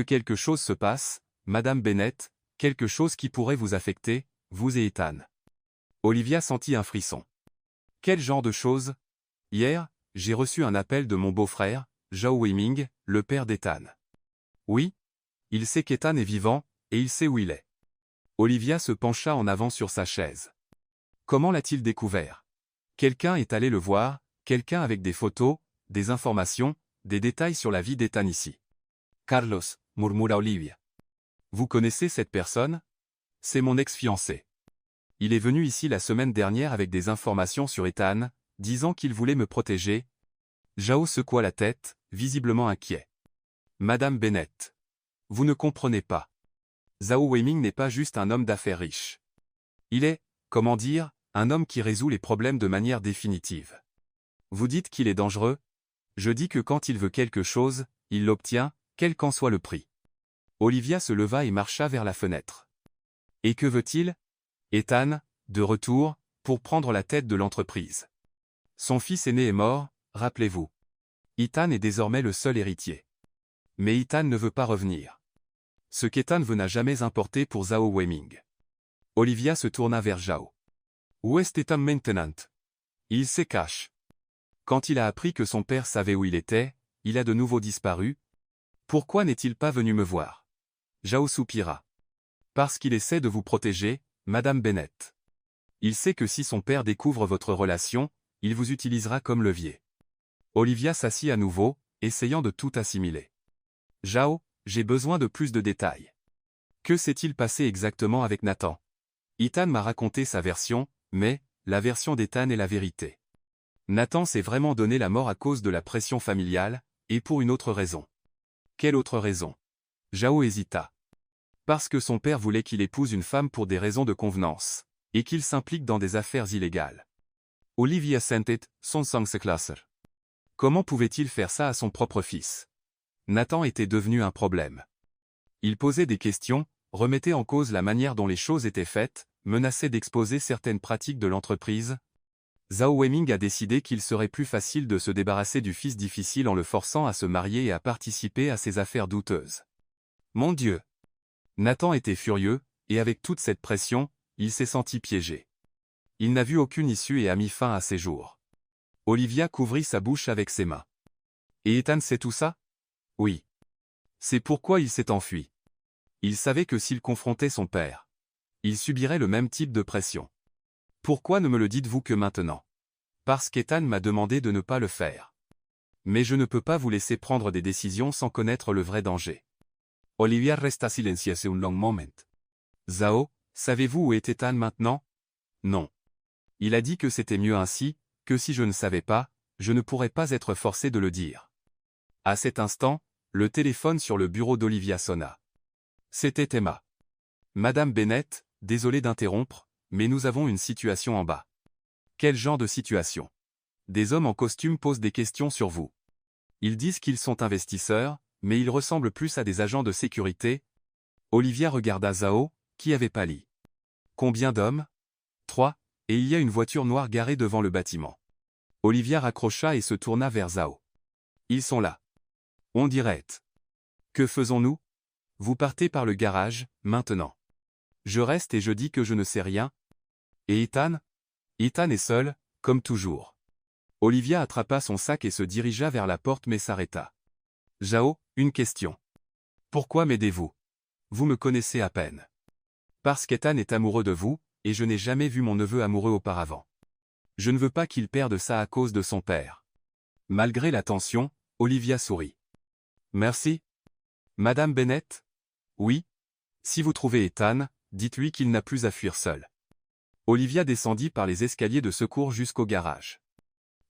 quelque chose se passe, Madame Bennett, quelque chose qui pourrait vous affecter, vous et Ethan. Olivia sentit un frisson. Quel genre de chose? Hier, j'ai reçu un appel de mon beau-frère, Zhao Weiming, le père d'Ethan. Oui? Il sait qu'Ethan est vivant, et il sait où il est. Olivia se pencha en avant sur sa chaise. Comment l'a-t-il découvert? Quelqu'un est allé le voir, quelqu'un avec des photos, des informations, des détails sur la vie d'Ethan ici. Carlos, murmura Olivia. Vous connaissez cette personne? C'est mon ex-fiancé. Il est venu ici la semaine dernière avec des informations sur Ethan, disant qu'il voulait me protéger. Zhao secoua la tête, visiblement inquiet. Madame Bennett. Vous ne comprenez pas. Zhao Weiming n'est pas juste un homme d'affaires riche. Il est, comment dire, un homme qui résout les problèmes de manière définitive. Vous dites qu'il est dangereux? Je dis que quand il veut quelque chose, il l'obtient, quel qu'en soit le prix. Olivia se leva et marcha vers la fenêtre. Et que veut-il? Ethan, de retour, pour prendre la tête de l'entreprise. Son fils aîné est mort, rappelez-vous. Ethan est désormais le seul héritier. Mais Ethan ne veut pas revenir. Ce qu'Ethan veut n'a jamais importé pour Zhao Weiming. Olivia se tourna vers Zhao. Où est Ethan maintenant? Il se cache. Quand il a appris que son père savait où il était, il a de nouveau disparu. Pourquoi n'est-il pas venu me voir? Zhao soupira. Parce qu'il essaie de vous protéger, Madame Bennett. Il sait que si son père découvre votre relation, il vous utilisera comme levier. Olivia s'assit à nouveau, essayant de tout assimiler. Zhao, j'ai besoin de plus de détails. Que s'est-il passé exactement avec Nathan? Ethan m'a raconté sa version, mais, la version d'Ethan est la vérité. Nathan s'est vraiment donné la mort à cause de la pression familiale, et pour une autre raison. Quelle autre raison? Zhao hésita. Parce que son père voulait qu'il épouse une femme pour des raisons de convenance, et qu'il s'implique dans des affaires illégales. Olivia sentit, son sang se glacer. Comment pouvait-il faire ça à son propre fils? Nathan était devenu un problème. Il posait des questions, remettait en cause la manière dont les choses étaient faites, menaçait d'exposer certaines pratiques de l'entreprise. Zhao Weiming a décidé qu'il serait plus facile de se débarrasser du fils difficile en le forçant à se marier et à participer à ses affaires douteuses. Mon Dieu! Nathan était furieux, et avec toute cette pression, il s'est senti piégé. Il n'a vu aucune issue et a mis fin à ses jours. Olivia couvrit sa bouche avec ses mains. Et Ethan sait tout ça? Oui. C'est pourquoi il s'est enfui. Il savait que s'il confrontait son père, il subirait le même type de pression. Pourquoi ne me le dites-vous que maintenant? Parce qu'Ethan m'a demandé de ne pas le faire. Mais je ne peux pas vous laisser prendre des décisions sans connaître le vrai danger. Olivia resta silencieuse un long moment. Zhao, savez-vous où est Ethan maintenant? Non. Il a dit que c'était mieux ainsi, que si je ne savais pas, je ne pourrais pas être forcé de le dire. À cet instant, le téléphone sur le bureau d'Olivia sonna. C'était Emma. Madame Bennett, désolé d'interrompre, mais nous avons une situation en bas. Quel genre de situation? Des hommes en costume posent des questions sur vous. Ils disent qu'ils sont investisseurs, mais ils ressemblent plus à des agents de sécurité. Olivia regarda Zhao, qui avait pâli. Combien d'hommes? 3, et il y a une voiture noire garée devant le bâtiment. Olivia raccrocha et se tourna vers Zhao. Ils sont là. On dirait. Que faisons-nous? Vous partez par le garage, maintenant. Je reste et je dis que je ne sais rien. Et Ethan? Ethan est seul, comme toujours. Olivia attrapa son sac et se dirigea vers la porte mais s'arrêta. Zhao, une question. Pourquoi m'aidez-vous? Vous me connaissez à peine. Parce qu'Ethan est amoureux de vous, et je n'ai jamais vu mon neveu amoureux auparavant. Je ne veux pas qu'il perde ça à cause de son père. Malgré la tension, Olivia sourit. Merci. Madame Bennett? Oui. Si vous trouvez Ethan, dites-lui qu'il n'a plus à fuir seul. Olivia descendit par les escaliers de secours jusqu'au garage.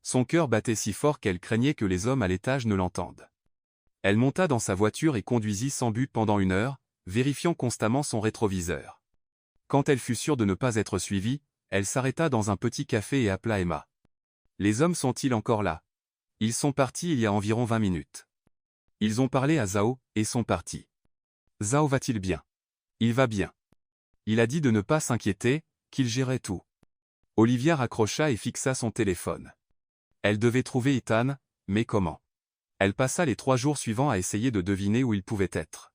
Son cœur battait si fort qu'elle craignait que les hommes à l'étage ne l'entendent. Elle monta dans sa voiture et conduisit sans but pendant 1 heure, vérifiant constamment son rétroviseur. Quand elle fut sûre de ne pas être suivie, elle s'arrêta dans un petit café et appela Emma. Les hommes sont-ils encore là? Ils sont partis il y a environ 20 minutes. Ils ont parlé à Zhao, et sont partis. Zhao va-t-il bien? Il va bien. Il a dit de ne pas s'inquiéter, qu'il gérait tout. Olivia raccrocha et fixa son téléphone. Elle devait trouver Ethan, mais comment? Elle passa les 3 jours suivants à essayer de deviner où il pouvait être.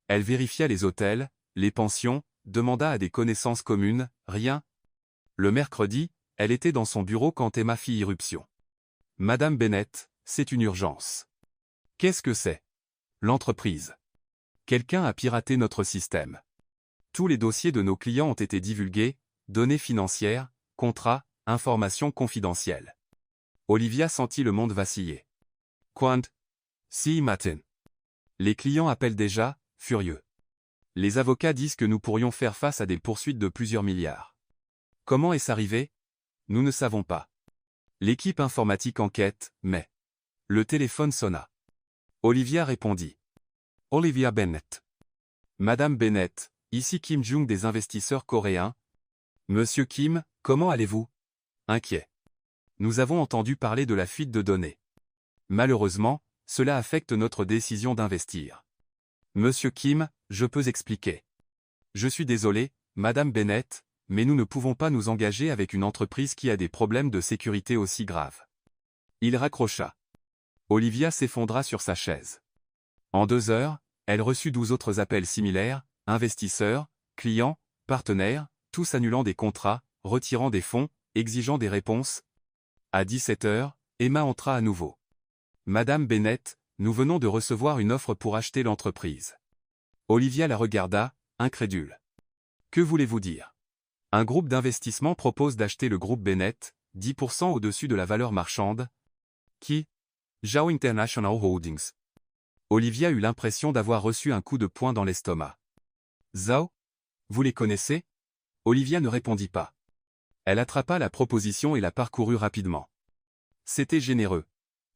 Elle vérifia les hôtels, les pensions, demanda à des connaissances communes, rien. Le mercredi, elle était dans son bureau quand Emma fit irruption. Madame Bennett, c'est une urgence. Qu'est-ce que c'est? L'entreprise. Quelqu'un a piraté notre système. Tous les dossiers de nos clients ont été divulgués, données financières, contrats, informations confidentielles. Olivia sentit le monde vaciller. Quant? Si matin. Les clients appellent déjà, furieux. Les avocats disent que nous pourrions faire face à des poursuites de plusieurs milliards. Comment est-ce arrivé? Nous ne savons pas. L'équipe informatique enquête, mais... Le téléphone sonna. Olivia répondit. Olivia Bennett. Madame Bennett, ici Kim Jung des investisseurs coréens. Monsieur Kim, comment allez-vous? Inquiet. Nous avons entendu parler de la fuite de données. Malheureusement, cela affecte notre décision d'investir. Monsieur Kim, je peux expliquer. Je suis désolé, Madame Bennett, mais nous ne pouvons pas nous engager avec une entreprise qui a des problèmes de sécurité aussi graves. Il raccrocha. Olivia s'effondra sur sa chaise. En 2 heures, elle reçut 12 autres appels similaires, investisseurs, clients, partenaires, tous annulant des contrats, retirant des fonds, exigeant des réponses. À 17 heures, Emma entra à nouveau. Madame Bennett, nous venons de recevoir une offre pour acheter l'entreprise. Olivia la regarda, incrédule. Que voulez-vous dire? Un groupe d'investissement propose d'acheter le groupe Bennett, 10% au-dessus de la valeur marchande. Qui? Zhao International Holdings. Olivia eut l'impression d'avoir reçu un coup de poing dans l'estomac. Zhao? Vous les connaissez? Olivia ne répondit pas. Elle attrapa la proposition et la parcourut rapidement. C'était généreux.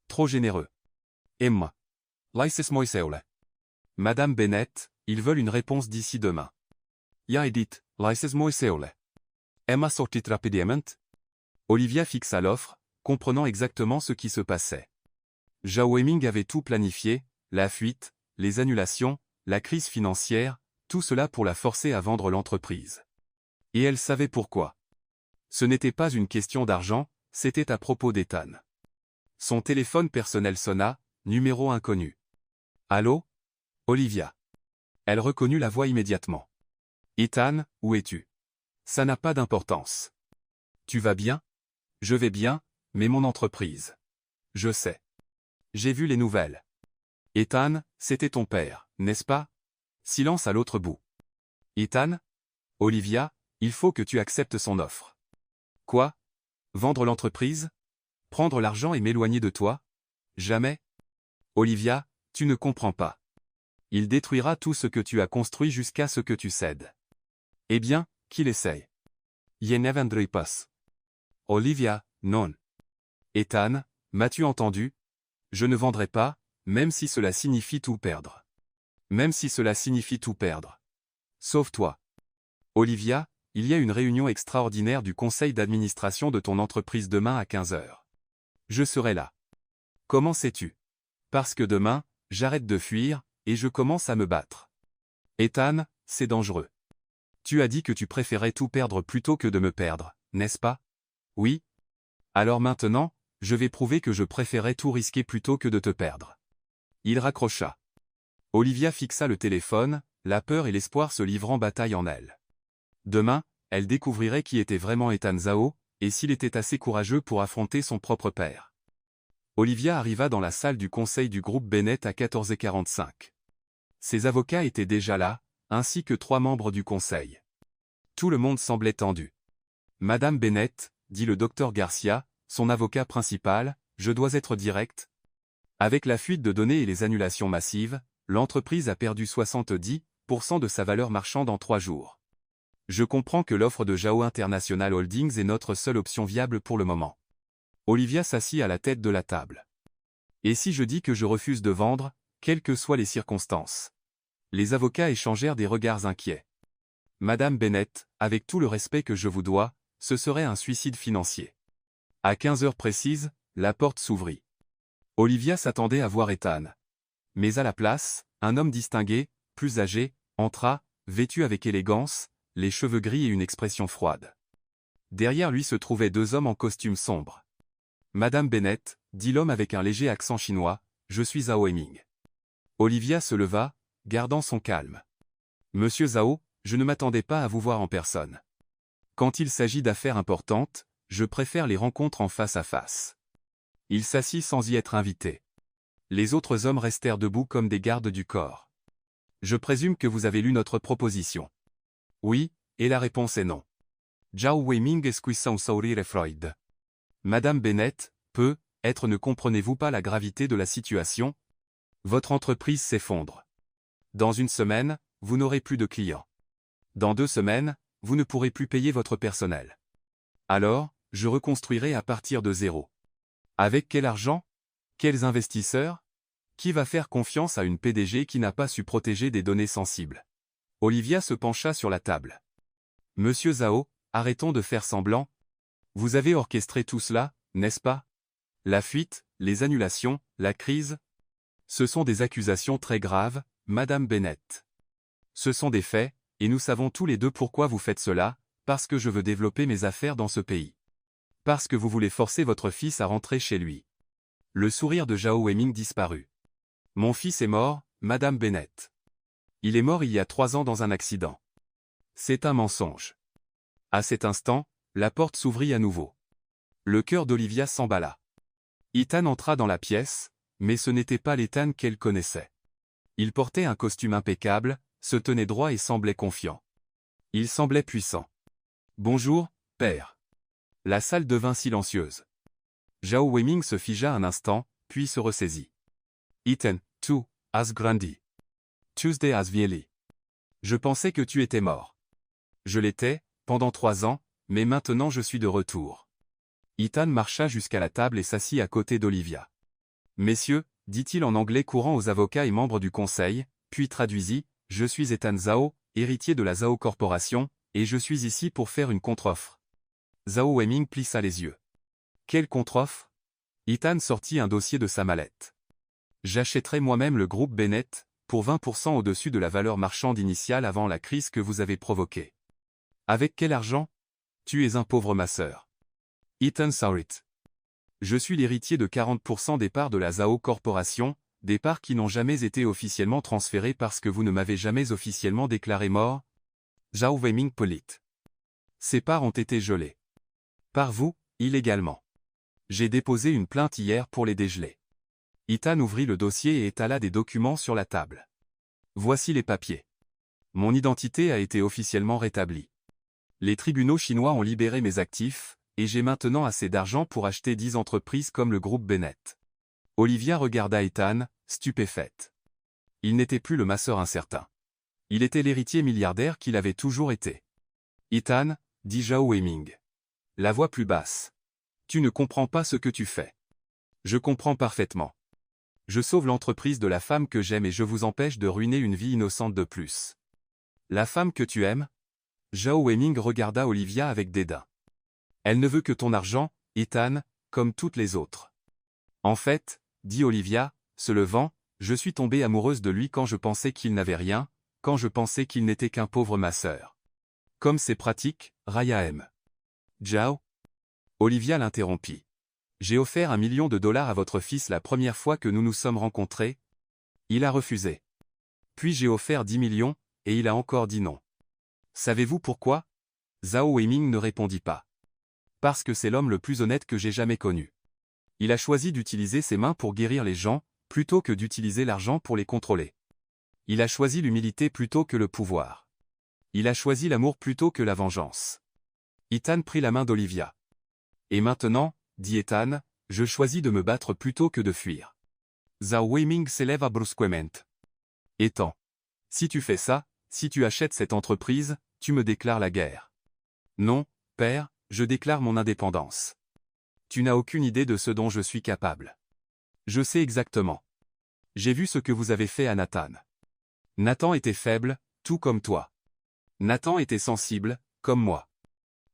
Trop généreux. Emma. Lysis Moiseole. Madame Bennett, ils veulent une réponse d'ici demain. Ja Edith, Lysis Moiseole. Emma sortit rapidement. Olivia fixa l'offre, comprenant exactement ce qui se passait. Zhao Weiming avait tout planifié, la fuite, les annulations, la crise financière, tout cela pour la forcer à vendre l'entreprise. Et elle savait pourquoi. Ce n'était pas une question d'argent, c'était à propos d'Ethan. Son téléphone personnel sonna, numéro inconnu. Allô? Olivia. Elle reconnut la voix immédiatement. Ethan, où es-tu? Ça n'a pas d'importance. Tu vas bien? Je vais bien, mais mon entreprise. Je sais. J'ai vu les nouvelles. Ethan, c'était ton père, n'est-ce pas? Silence à l'autre bout. Ethan? Olivia, il faut que tu acceptes son offre. Quoi? Vendre l'entreprise? Prendre l'argent et m'éloigner de toi? Jamais? Olivia, tu ne comprends pas. Il détruira tout ce que tu as construit jusqu'à ce que tu cèdes. Eh bien, qu'il essaye. Je ne vendrai pas. Olivia, non. Ethan, m'as-tu entendu? Je ne vendrai pas, même si cela signifie tout perdre. Même si cela signifie tout perdre. Sauf toi. Olivia, il y a une réunion extraordinaire du conseil d'administration de ton entreprise demain à 15 heures. Je serai là. Comment sais-tu? Parce que demain, j'arrête de fuir, et je commence à me battre. Ethan, c'est dangereux. Tu as dit que tu préférais tout perdre plutôt que de me perdre, n'est-ce pas? Oui. Alors maintenant, je vais prouver que je préférais tout risquer plutôt que de te perdre. Il raccrocha. Olivia fixa le téléphone, la peur et l'espoir se livrant bataille en elle. Demain, elle découvrirait qui était vraiment Ethan Zhao, et s'il était assez courageux pour affronter son propre père. Olivia arriva dans la salle du conseil du groupe Bennett à 14h45. Ses avocats étaient déjà là, ainsi que 3 membres du conseil. Tout le monde semblait tendu. Madame Bennett, dit le docteur Garcia, son avocat principal, je dois être direct. Avec la fuite de données et les annulations massives, l'entreprise a perdu 70% de sa valeur marchande en 3 jours. Je comprends que l'offre de Zhao International Holdings est notre seule option viable pour le moment. Olivia s'assit à la tête de la table. Et si je dis que je refuse de vendre, quelles que soient les circonstances? Les avocats échangèrent des regards inquiets. Madame Bennett, avec tout le respect que je vous dois, ce serait un suicide financier. À 15 heures précises, la porte s'ouvrit. Olivia s'attendait à voir Ethan. Mais à la place, un homme distingué, plus âgé, entra, vêtu avec élégance, les cheveux gris et une expression froide. Derrière lui se trouvaient 2 hommes en costume sombre. Madame Bennett, dit l'homme avec un léger accent chinois, je suis Zhao Weiming. Olivia se leva, gardant son calme. Monsieur Zhao, je ne m'attendais pas à vous voir en personne. Quand il s'agit d'affaires importantes, je préfère les rencontres en face à face. Il s'assit sans y être invité. Les autres hommes restèrent debout comme des gardes du corps. Je présume que vous avez lu notre proposition. Oui, et la réponse est non. Zhao Weiming esquissant sourire Freud. Madame Bennett, peu, Ne comprenez-vous pas la gravité de la situation? Votre entreprise s'effondre. Dans une semaine, vous n'aurez plus de clients. Dans 2 semaines, vous ne pourrez plus payer votre personnel. Alors, je reconstruirai à partir de zéro. Avec quel argent? Quels investisseurs? Qui va faire confiance à une PDG qui n'a pas su protéger des données sensibles? Olivia se pencha sur la table. Monsieur Zhao, arrêtons de faire semblant. Vous avez orchestré tout cela, n'est-ce pas? La fuite, les annulations, la crise? Ce sont des accusations très graves, Madame Bennett. Ce sont des faits, et nous savons tous les deux pourquoi vous faites cela, parce que je veux développer mes affaires dans ce pays. Parce que vous voulez forcer votre fils à rentrer chez lui. Le sourire de Zhao Weiming disparut. Mon fils est mort, Madame Bennett. Il est mort il y a 3 ans dans un accident. C'est un mensonge. À cet instant, la porte s'ouvrit à nouveau. Le cœur d'Olivia s'emballa. Ethan entra dans la pièce, mais ce n'était pas l'Ethan qu'elle connaissait. Il portait un costume impeccable, se tenait droit et semblait confiant. Il semblait puissant. Bonjour, père. La salle devint silencieuse. Zhao Weiming se figea un instant, puis se ressaisit. Ethan, tu has grandi. Tuesday has vieilli. Je pensais que tu étais mort. Je l'étais, pendant 3 ans, mais maintenant je suis de retour. Ethan marcha jusqu'à la table et s'assit à côté d'Olivia. Messieurs, dit-il en anglais courant aux avocats et membres du conseil, puis traduisit, je suis Ethan Zhao, héritier de la Zhao Corporation, et je suis ici pour faire une contre-offre. Zhao Weiming plissa les yeux. Quelle contre-offre? Ethan sortit un dossier de sa mallette. J'achèterai moi-même le groupe Bennett, pour 20% au-dessus de la valeur marchande initiale avant la crise que vous avez provoquée. Avec quel argent? Tu es un pauvre masseur. Ethan Saurit. Je suis l'héritier de 40% des parts de la Zhao Corporation, des parts qui n'ont jamais été officiellement transférées parce que vous ne m'avez jamais officiellement déclaré mort. Zhao Weiming Polite. Ces parts ont été gelées. Par vous, illégalement. J'ai déposé une plainte hier pour les dégeler. Ethan ouvrit le dossier et étala des documents sur la table. Voici les papiers. Mon identité a été officiellement rétablie. Les tribunaux chinois ont libéré mes actifs, et j'ai maintenant assez d'argent pour acheter 10 entreprises comme le groupe Bennett. Olivia regarda Ethan, stupéfaite. Il n'était plus le masseur incertain. Il était l'héritier milliardaire qu'il avait toujours été. Ethan, dit Zhao Weiming. La voix plus basse. Tu ne comprends pas ce que tu fais. Je comprends parfaitement. Je sauve l'entreprise de la femme que j'aime et je vous empêche de ruiner une vie innocente de plus. La femme que tu aimes? Zhao Weiming regarda Olivia avec dédain. Elle ne veut que ton argent, Ethan, comme toutes les autres. En fait, dit Olivia, se levant, je suis tombée amoureuse de lui quand je pensais qu'il n'avait rien, quand je pensais qu'il n'était qu'un pauvre masseur. Comme c'est pratique, Raya aime. Zhao? Olivia l'interrompit. J'ai offert $1 million à votre fils la première fois que nous nous sommes rencontrés. Il a refusé. Puis j'ai offert 10 millions, et il a encore dit non. Savez-vous pourquoi? Zhao Weiming ne répondit pas. Parce que c'est l'homme le plus honnête que j'ai jamais connu. Il a choisi d'utiliser ses mains pour guérir les gens, plutôt que d'utiliser l'argent pour les contrôler. Il a choisi l'humilité plutôt que le pouvoir. Il a choisi l'amour plutôt que la vengeance. Ethan prit la main d'Olivia. Et maintenant, dit Ethan, je choisis de me battre plutôt que de fuir. Zhao Weiming s'élève brusquement. Ethan. Si tu fais ça, si tu achètes cette entreprise, tu me déclares la guerre. Non, père, je déclare mon indépendance. Tu n'as aucune idée de ce dont je suis capable. Je sais exactement. J'ai vu ce que vous avez fait à Nathan. Nathan était faible, tout comme toi. Nathan était sensible, comme moi.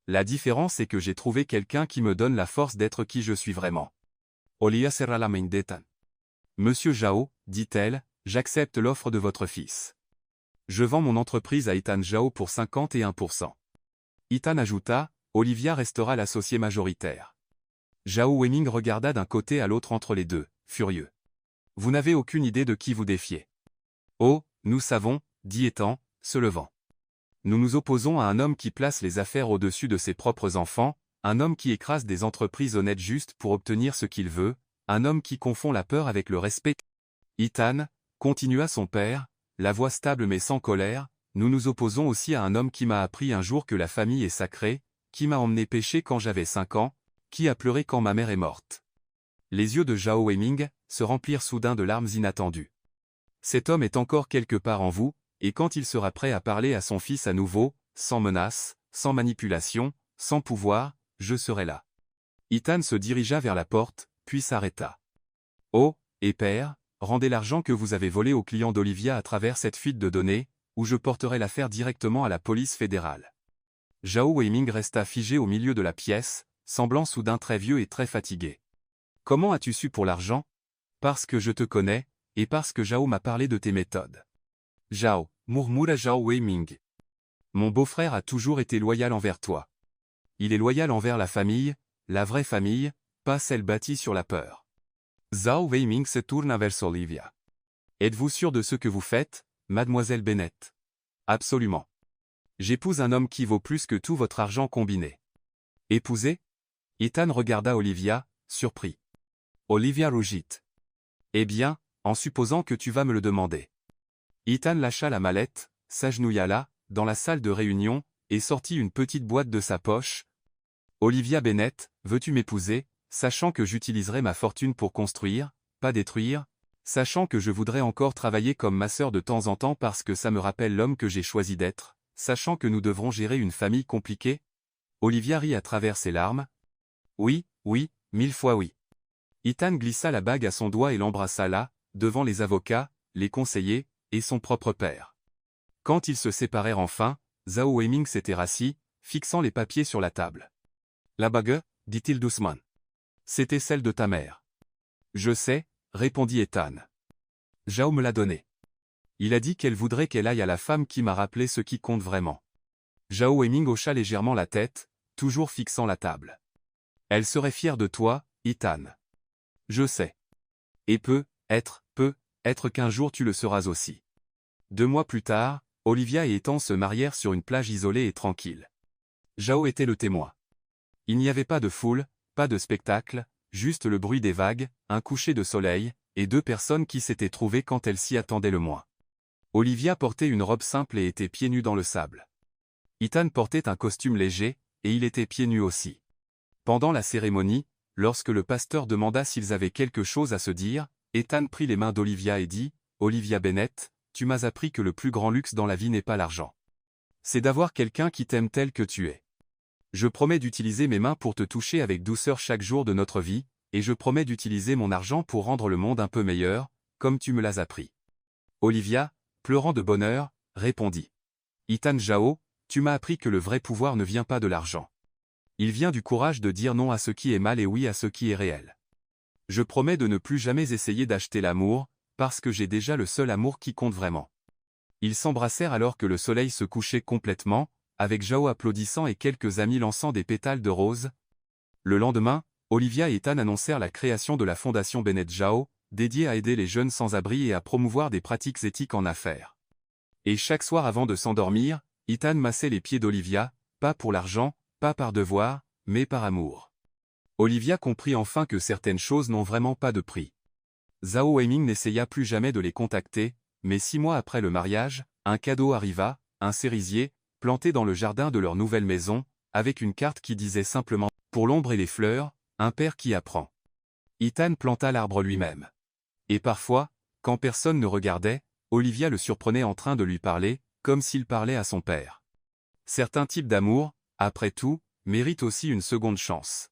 La différence est que j'ai trouvé quelqu'un qui me donne la force d'être qui je suis vraiment. Olivia serra la main d'Ethan. Monsieur Zhao, dit-elle, j'accepte l'offre de votre fils. Je vends mon entreprise à Ethan Zhao pour 51%. Ethan ajouta, Olivia restera l'associé majoritaire. Zhao Weiming regarda d'un côté à l'autre entre les deux, furieux. Vous n'avez aucune idée de qui vous défiez. Oh, nous savons, dit Ethan, se levant. Nous nous opposons à un homme qui place les affaires au-dessus de ses propres enfants, un homme qui écrase des entreprises honnêtes juste pour obtenir ce qu'il veut, un homme qui confond la peur avec le respect. Ethan, continua son père, la voix stable mais sans colère, nous nous opposons aussi à un homme qui m'a appris un jour que la famille est sacrée, qui m'a emmené pêcher quand j'avais 5 ans, qui a pleuré quand ma mère est morte. Les yeux de Zhao Weiming se remplirent soudain de larmes inattendues. Cet homme est encore quelque part en vous, et quand il sera prêt à parler à son fils à nouveau, sans menace, sans manipulation, sans pouvoir, je serai là. Ethan se dirigea vers la porte, puis s'arrêta. Oh, et père, rendez l'argent que vous avez volé aux clients d'Olivia à travers cette fuite de données, ou je porterai l'affaire directement à la police fédérale. Zhao Weiming resta figé au milieu de la pièce, semblant soudain très vieux et très fatigué. Comment as-tu su pour l'argent? Parce que je te connais, et parce que Zhao m'a parlé de tes méthodes. Zhao, murmura Zhao Weiming. Mon beau-frère a toujours été loyal envers toi. Il est loyal envers la famille, la vraie famille, pas celle bâtie sur la peur. Zhao Weiming se tourna vers Olivia. Êtes-vous sûr de ce que vous faites, mademoiselle Bennett? Absolument. J'épouse un homme qui vaut plus que tout votre argent combiné. Épouser? Ethan regarda Olivia, surpris. Olivia rougit. Eh bien, en supposant que tu vas me le demander. Ethan lâcha la mallette, s'agenouilla là, dans la salle de réunion, et sortit une petite boîte de sa poche. Olivia Bennett, veux-tu m'épouser, sachant que j'utiliserai ma fortune pour construire, pas détruire, sachant que je voudrais encore travailler comme ma sœur de temps en temps parce que ça me rappelle l'homme que j'ai choisi d'être, sachant que nous devrons gérer une famille compliquée? Olivia rit à travers ses larmes. Oui, oui, 1000 fois oui. Ethan glissa la bague à son doigt et l'embrassa là, devant les avocats, les conseillers, et son propre père. Quand ils se séparèrent enfin, Zhao Weiming s'était rassis, fixant les papiers sur la table. La bague, dit-il doucement. C'était celle de ta mère. Je sais, répondit Ethan. Zhao me l'a donnée. Il a dit qu'elle voudrait qu'elle aille à la femme qui m'a rappelé ce qui compte vraiment. Zhao Weiming hocha légèrement la tête, toujours fixant la table. Elle serait fière de toi, Ethan. Je sais. Et peut être qu'un jour tu le seras aussi. 2 mois plus tard, Olivia et Ethan se marièrent sur une plage isolée et tranquille. Zhao était le témoin. Il n'y avait pas de foule, pas de spectacle, juste le bruit des vagues, un coucher de soleil, et 2 personnes qui s'étaient trouvées quand elles s'y attendaient le moins. Olivia portait une robe simple et était pieds nus dans le sable. Ethan portait un costume léger, et il était pieds nus aussi. Pendant la cérémonie, lorsque le pasteur demanda s'ils avaient quelque chose à se dire, Ethan prit les mains d'Olivia et dit, « Olivia Bennett, tu m'as appris que le plus grand luxe dans la vie n'est pas l'argent. C'est d'avoir quelqu'un qui t'aime tel que tu es. Je promets d'utiliser mes mains pour te toucher avec douceur chaque jour de notre vie, et je promets d'utiliser mon argent pour rendre le monde un peu meilleur, comme tu me l'as appris. » Olivia, pleurant de bonheur, répondit. « Ethan Zhao, tu m'as appris que le vrai pouvoir ne vient pas de l'argent. Il vient du courage de dire non à ce qui est mal et oui à ce qui est réel. Je promets de ne plus jamais essayer d'acheter l'amour, parce que j'ai déjà le seul amour qui compte vraiment. » Ils s'embrassèrent alors que le soleil se couchait complètement, avec Zhao applaudissant et quelques amis lançant des pétales de rose. Le lendemain, Olivia et Ethan annoncèrent la création de la fondation Bennett Zhao, dédiée à aider les jeunes sans-abri et à promouvoir des pratiques éthiques en affaires. Et chaque soir avant de s'endormir, Ethan massait les pieds d'Olivia, pas pour l'argent, pas par devoir, mais par amour. Olivia comprit enfin que certaines choses n'ont vraiment pas de prix. Zhao Weiming n'essaya plus jamais de les contacter, mais 6 mois après le mariage, un cadeau arriva, un cerisier, planté dans le jardin de leur nouvelle maison, avec une carte qui disait simplement « Pour l'ombre et les fleurs, un père qui apprend ». Ethan planta l'arbre lui-même. Et parfois, quand personne ne regardait, Olivia le surprenait en train de lui parler, comme s'il parlait à son père. Certains types d'amour, après tout, méritent aussi une seconde chance.